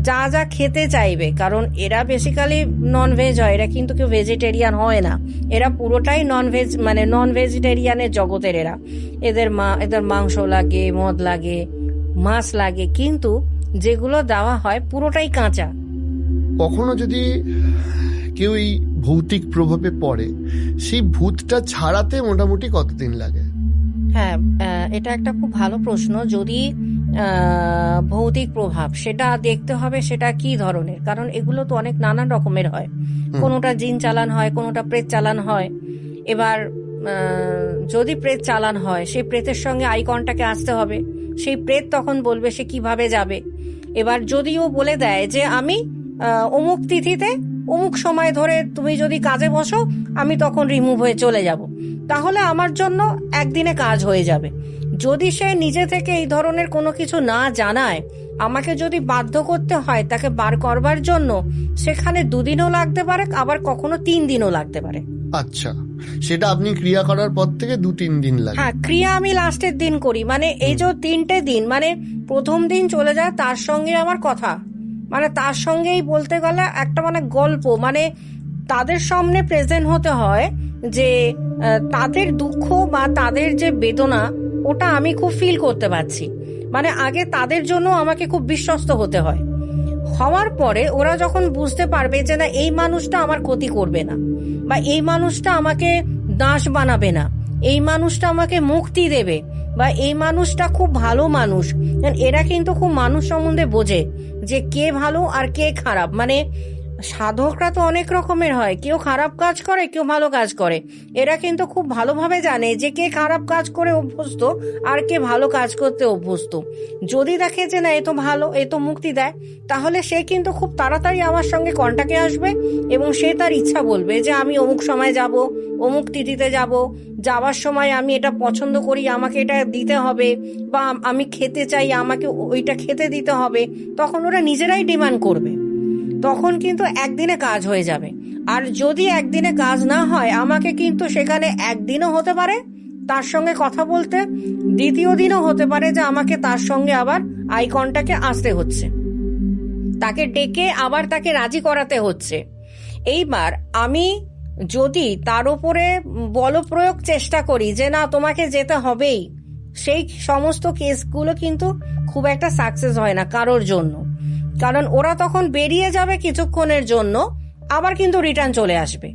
যা যা খেতে চাইবে, কারণ এরা বেসিক্যালি ননভেজ হয়, এরা কিন্তু কেউ ভেজিটেরিয়ান হয় না, এরা পুরোটাই ননভেজ মানে নন ভেজিটেরিয়ানের জগতের এরা, এদের মাংস লাগে, মদ লাগে, মাছ লাগে, কিন্তু যেগুলো দেওয়া হয় পুরোটাই কাঁচা। কখনো যদি কেউ এই ভৌতিক প্রভাবে পড়ে, সেই ভূতটা ছাড়াতে মোটামুটি কতদিন লাগে? হ্যাঁ, এটা একটা খুব ভালো প্রশ্ন। যদি ভৌতিক প্রভাব, সেটা দেখতে হবে সেটা কি ধরনের, কারণ এগুলো তো অনেক নানান রকমের হয়, কোনোটা জিন চালান হয়, কোনোটা প্রেত চালান হয়। এবার যদি প্রেত চালান হয়, সেই প্রেতের সঙ্গে আই কন্টাক্টে আসতে হবে, সেই প্রেত তখন বলবে সে কিভাবে যাবে। এবার যদিও বলে দেয় যে আমি অমুক তিথিতে অমুক সময় ধরে তুমি যদি কাজে বসো, আমি তখন রিমুভ হয়ে চলে যাব, তাহলে আমার জন্য একদিনে কাজ হয়ে যাবে। যদি সে নিজে থেকে এই ধরনের কোনো কিছু না জানায়, আমাকে যদি বাধ্য করতে হয় তাকে বার করবার জন্য, সেখানে 2 দিনও লাগতে পারে, আবার কখনো 3 দিনও লাগতে পারে। আচ্ছা, সেটা আপনি ক্রিয়া করার পর থেকে 2-3 দিন লাগে? হ্যাঁ, ক্রিয়া আমি লাস্টের দিন করি, মানে এই যে 3টে দিন, মানে প্রথম দিন চলে যায় তার সঙ্গে আমার কথা, মানে তার সঙ্গেই বলতে গেলে একটা মানে গল্প, মানে তাদের সামনে প্রেজেন্ট হতে হয়, যে তাদের দুঃখ বা তাদের যে বেদনা ওটা আমি খুব ফিল করতে পারছি, মানে আগে তাদের জন্য আমাকে খুব বিশ্বস্ত হতে হয়। হওয়ার পরে ওরা যখন বুঝতে পারবে যে না এই মানুষটা আমার ক্ষতি করবে না, বা এই মানুষটা আমাকে দাস বানাবে না, এই মানুষটা আমাকে মুক্তি দেবে, বা এই মানুষটা খুব ভালো মানুষ, এরা কিন্তু খুব মানুষ সম্বন্ধে বোঝে যে কে ভালো আর কে খারাপ। মানে সাধকরা তো অনেক রকমের হয়, কেউ খারাপ কাজ করে, কেউ ভালো কাজ করে। এরা কিন্তু খুব ভালোভাবে জানে যে কে খারাপ কাজ করে অভ্যস্ত আর কে ভালো কাজ করতে অভ্যস্ত। যদি দেখে যে না এ তো ভালো, এ তো মুক্তি দেয়, তাহলে সে কিন্তু খুব তাড়াতাড়ি আমার সঙ্গে কন্টাক্টে আসবে এবং সে তার ইচ্ছা বলবে যে আমি অমুক সময় যাব, অমুক তিথিতে যাব, যাওয়ার সময় আমি এটা পছন্দ করি, আমাকে এটা দিতে হবে, বা আমি খেতে চাই, আমাকে ওইটা খেতে দিতে হবে। তখন ওরা নিজেরাই ডিমান্ড করবে, তখন কিন্তু একদিনে কাজ হয়ে যাবে। আর যদি একদিনে কাজ না হয়, আমাকে কিন্তু সেখানে একদিনও হতে পারে তার সঙ্গে কথা বলতে, দ্বিতীয় দিনও হতে পারে যে আমাকে তার সঙ্গে আবার আই কন্টাক্টে আসতে হচ্ছে, তাকে ডেকে আবার তাকে রাজি করাতে হচ্ছে। এইবার আমি যদি তার উপরে বলপ্রয়োগ চেষ্টা করি যে না তোমাকে যেতে হবেই, সেই সমস্ত কেসগুলো কিন্তু খুব একটা সাকসেস হয় না কারোর জন্য। কারণ ওরা তখন বেরিয়ে যাবে কিছুক্ষণের জন্য, আবার কিন্তু রিটার্ন চলে আসবে।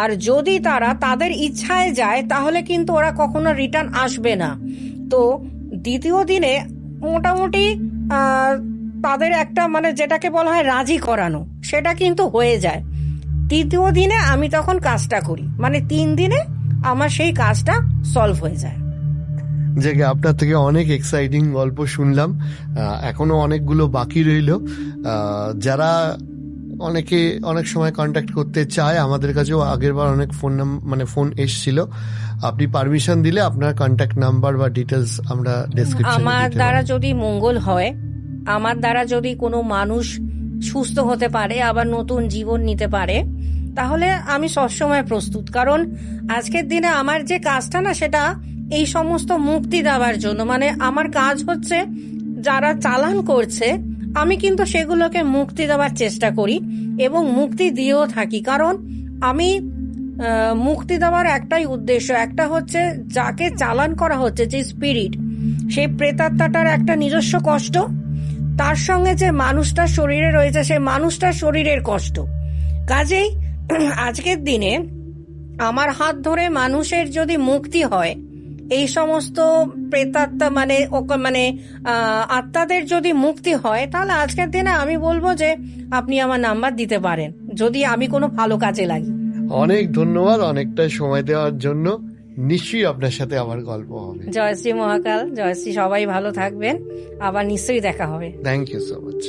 আর যদি তারা তাদের ইচ্ছায় যায় তাহলে কিন্তু ওরা কখনো রিটার্ন আসবে না। তো দ্বিতীয় দিনে মোটামুটি তাদের একটা মানে যেটাকে বলা হয় রাজি করানো, সেটা কিন্তু হয়ে যায়। তৃতীয় দিনে আমি তখন কাজটা করি, মানে 3 দিনে আমার সেই কাজটা সলভ হয়ে যায়। যাকে আপনার থেকে অনেক এক্সাইটিং গল্প শুনলাম, এখনো অনেকগুলো বাকি রইল। যারা অনেকে অনেক সময় কন্ট্যাক্ট করতে চায়, আমাদের কাছেও আগেরবার অনেক ফোন এসছিল। আপনি পারমিশন দিলে আপনার কন্ট্যাক্ট নাম্বার বা ডিটেলস আমরা ডেসক্রিপশনে আমার দ্বারা যদি মঙ্গল হয়, আমার দ্বারা যদি কোনো মানুষ সুস্থ হতে পারে, আবার নতুন জীবন নিতে পারে, তাহলে আমি সবসময় প্রস্তুত। কারণ আজকের দিনে আমার যে কাজটা না, সেটা এই সমস্ত মুক্তি দেওয়ার জন্য। মানে আমার কাজ হচ্ছে যারা চালান করছে, আমি কিন্তু সেগুলোকে মুক্তি দেওয়ার চেষ্টা করি এবং মুক্তি দিয়েও থাকি। কারণ আমি মুক্তি দেওয়ার একটাই উদ্দেশ্য, একটা হচ্ছে যাকে চালান করা হচ্ছে, যে স্পিরিট, সেই প্রেতাত্মাটার একটা নিজস্ব কষ্ট, তার সঙ্গে যে মানুষটার শরীরে রয়েছে সেই মানুষটার শরীরের কষ্ট। কাজেই আজকের দিনে আমার হাত ধরে মানুষের যদি মুক্তি হয়, এই সমস্ত প্রেতাত্মা মানে আত্মাদের যদি মুক্তি হয়, তাহলে আজকের দিনে আমি বলবো যে আপনি আমার নাম্বার দিতে পারেন, যদি আমি কোনো ভালো কাজে লাগি। অনেক ধন্যবাদ অনেকটা সময় দেওয়ার জন্য। নিশ্চয়ই আপনার সাথে আবার গল্প হবে। জয়শ্রী মহাকাল, জয়শ্রী। সবাই ভালো থাকবেন, আবার নিশ্চয়ই দেখা হবে। Thank you so much.